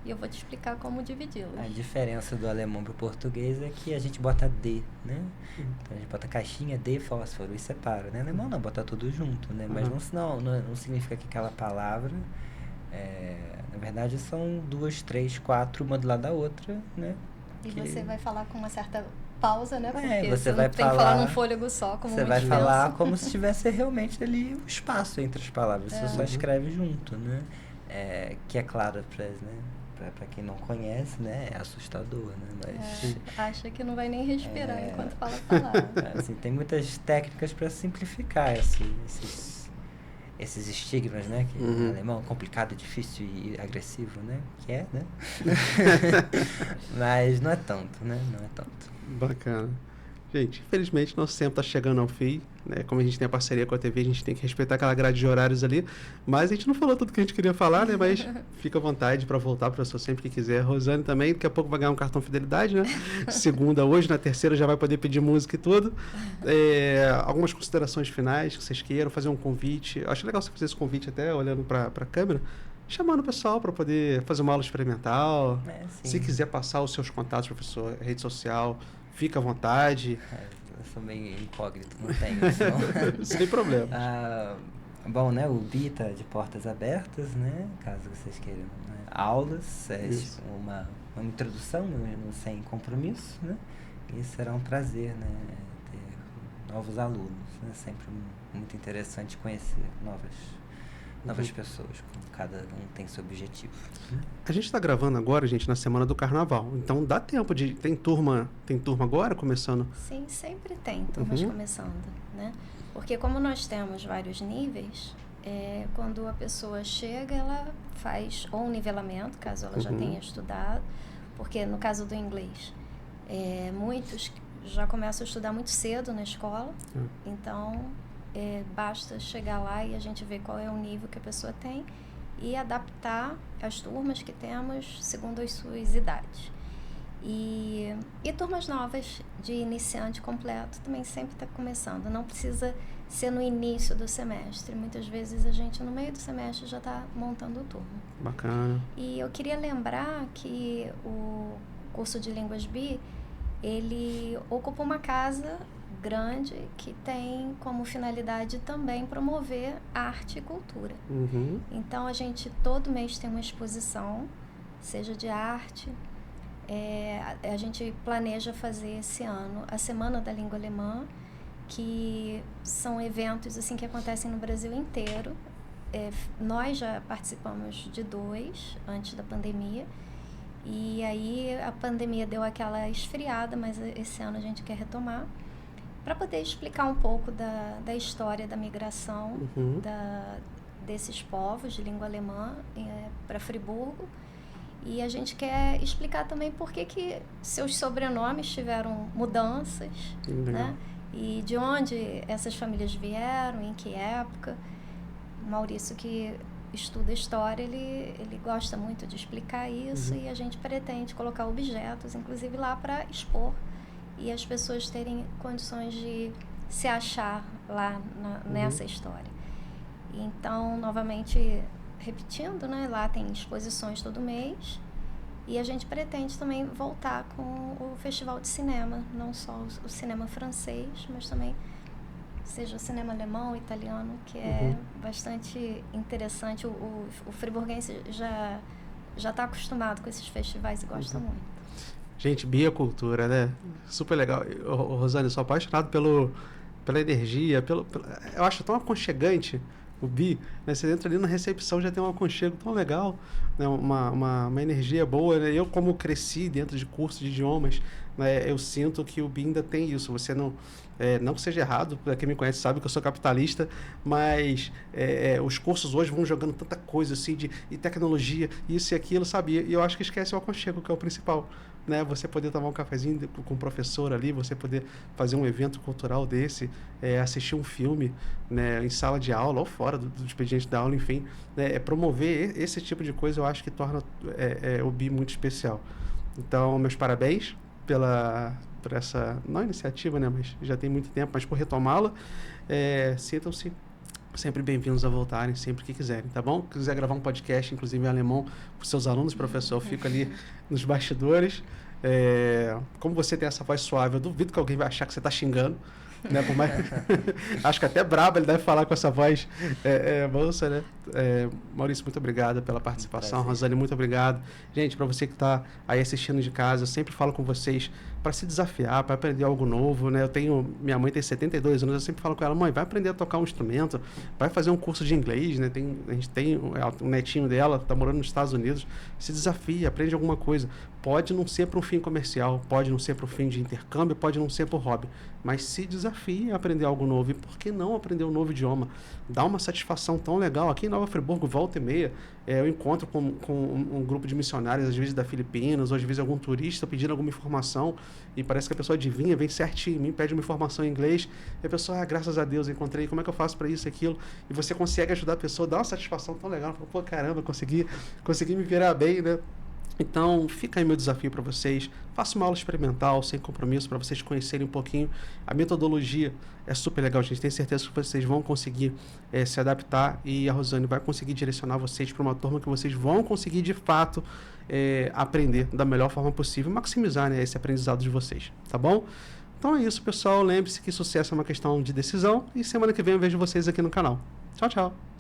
e eu vou te explicar como dividi-las. A diferença do alemão para o português é que a gente bota D, né? Então a gente bota caixinha, D, fósforo e separa, né? Alemão não, bota tudo junto, né? Mas não significa que aquela palavra, na verdade são 2, 3, 4, uma do lado da outra, né? E você vai falar com uma certa pausa, né? Porque você vai tem que falar num fôlego só, como você vai falar como se tivesse realmente ali o espaço entre as palavras. Você só escreve junto, né? Que é claro para quem não conhece, né? É assustador, né? Mas acha que não vai nem respirar enquanto fala a palavra. Assim, tem muitas técnicas para simplificar esses estigmas, né? Que em alemão é complicado, difícil e agressivo, né? Que é, né? Mas não é tanto, né? Não é tanto. Bacana. Gente, infelizmente nosso tempo está chegando ao fim, né? Como a gente tem a parceria com a TV, a gente tem que respeitar aquela grade de horários ali, mas a gente não falou tudo que a gente queria falar, né? Mas fica à vontade para voltar, professor, sempre que quiser. Rosane também, daqui a pouco vai ganhar um cartão fidelidade, né? Segunda hoje, na terceira já vai poder pedir música e tudo. Algumas considerações finais que vocês queiram, fazer um convite. Eu acho legal você fazer esse convite até olhando para a câmera, chamando o pessoal para poder fazer uma aula experimental. Se quiser passar os seus contatos, professor, rede social, fica à vontade. Eu sou meio incógnito, não tenho isso não. Sem problema. Bom, né, o BI tá de portas abertas, né, caso vocês queiram, né, aulas, uma introdução sem compromisso, né, e será um prazer, né, ter novos alunos, né, sempre muito interessante conhecer novas pessoas, cada um tem seu objetivo. A gente está gravando agora, gente, na semana do Carnaval. Então dá tempo de... Tem turma agora começando? Sim, sempre tem turmas começando, né? Porque como nós temos vários níveis, quando a pessoa chega, ela faz ou um nivelamento, caso ela já tenha estudado, porque no caso do inglês, muitos já começam a estudar muito cedo na escola, então... basta chegar lá e a gente ver qual é o nível que a pessoa tem e adaptar as turmas que temos segundo as suas idades. E turmas novas de iniciante completo também sempre está começando. Não precisa ser no início do semestre. Muitas vezes a gente no meio do semestre já está montando o turno. Bacana. E eu queria lembrar que o curso de Línguas BI, ele ocupa uma casa grande que tem como finalidade também promover arte e cultura. Então, a gente todo mês tem uma exposição, seja de arte. A gente planeja fazer esse ano a Semana da Língua Alemã, que são eventos assim, que acontecem no Brasil inteiro. Nós já participamos de 2 antes da pandemia. E aí a pandemia deu aquela esfriada, mas esse ano a gente quer retomar, para poder explicar um pouco da história da migração desses povos de língua alemã para Friburgo. E a gente quer explicar também por que seus sobrenomes tiveram mudanças, né? E de onde essas famílias vieram, em que época. O Maurício, que estuda história, ele gosta muito de explicar isso, e a gente pretende colocar objetos, inclusive lá, para expor e as pessoas terem condições de se achar lá nessa história. Então, novamente, repetindo, né, lá tem exposições todo mês, e a gente pretende também voltar com o festival de cinema, não só o cinema francês, mas também seja o cinema alemão, italiano, que é bastante interessante. O friburguense já está acostumado com esses festivais e gosta muito. Gente, BI é cultura, né? Super legal. Rosane, eu sou apaixonado pela energia, eu acho tão aconchegante o BI, né? Você entra ali na recepção, já tem um aconchego tão legal, né? Uma energia boa, né? Eu, como cresci dentro de cursos de idiomas, né? Eu sinto que o BI ainda tem isso. Você não que seja errado, para quem me conhece sabe que eu sou capitalista, mas os cursos hoje vão jogando tanta coisa assim de tecnologia, isso e aquilo, sabe? E eu acho que esquece o aconchego, que é o principal, né? Você poder tomar um cafezinho com o professor ali, você poder fazer um evento cultural desse, assistir um filme, né, em sala de aula ou fora do expediente da aula, enfim, né, promover esse tipo de coisa, eu acho que torna o BI muito especial. Então, meus parabéns por essa, não iniciativa, né, mas já tem muito tempo, mas por retomá-la. Sintam-se sempre bem-vindos a voltarem, sempre que quiserem, tá bom? Se quiser gravar um podcast, inclusive em alemão, com seus alunos, professor, eu fico ali nos bastidores. Como você tem essa voz suave, eu duvido que alguém vai achar que você está xingando, né? Por mais... Acho que até brabo ele deve falar com essa voz mansa, né? Maurício, muito obrigado pela participação. Prazer. Rosane, muito obrigado. Gente, para você que está aí assistindo de casa, eu sempre falo com vocês para se desafiar, para aprender algo novo, né? Minha mãe tem 72 anos, eu sempre falo com ela, mãe, vai aprender a tocar um instrumento, vai fazer um curso de inglês, né? A gente tem um netinho dela, está morando nos Estados Unidos, se desafia, aprende alguma coisa. Pode não ser para um fim comercial, pode não ser para um fim de intercâmbio, pode não ser para o hobby, mas se desafie a aprender algo novo. E por que não aprender um novo idioma? Dá uma satisfação tão legal. Aqui em Nova Friburgo, volta e meia, eu encontro com um grupo de missionários, às vezes da Filipinas, ou às vezes algum turista pedindo alguma informação, e parece que a pessoa adivinha, vem certinho em mim, pede uma informação em inglês, e a pessoa, graças a Deus, encontrei, como é que eu faço para isso e aquilo? E você consegue ajudar a pessoa, dá uma satisfação tão legal. Pô, caramba, consegui me virar bem, né? Então, fica aí meu desafio para vocês. Faça uma aula experimental, sem compromisso, para vocês conhecerem um pouquinho. A metodologia é super legal, gente. Tenho certeza que vocês vão conseguir se adaptar, e a Rosane vai conseguir direcionar vocês para uma turma que vocês vão conseguir, de fato, aprender da melhor forma possível e maximizar, né, esse aprendizado de vocês, tá bom? Então é isso, pessoal. Lembre-se que sucesso é uma questão de decisão, e semana que vem eu vejo vocês aqui no canal. Tchau, tchau!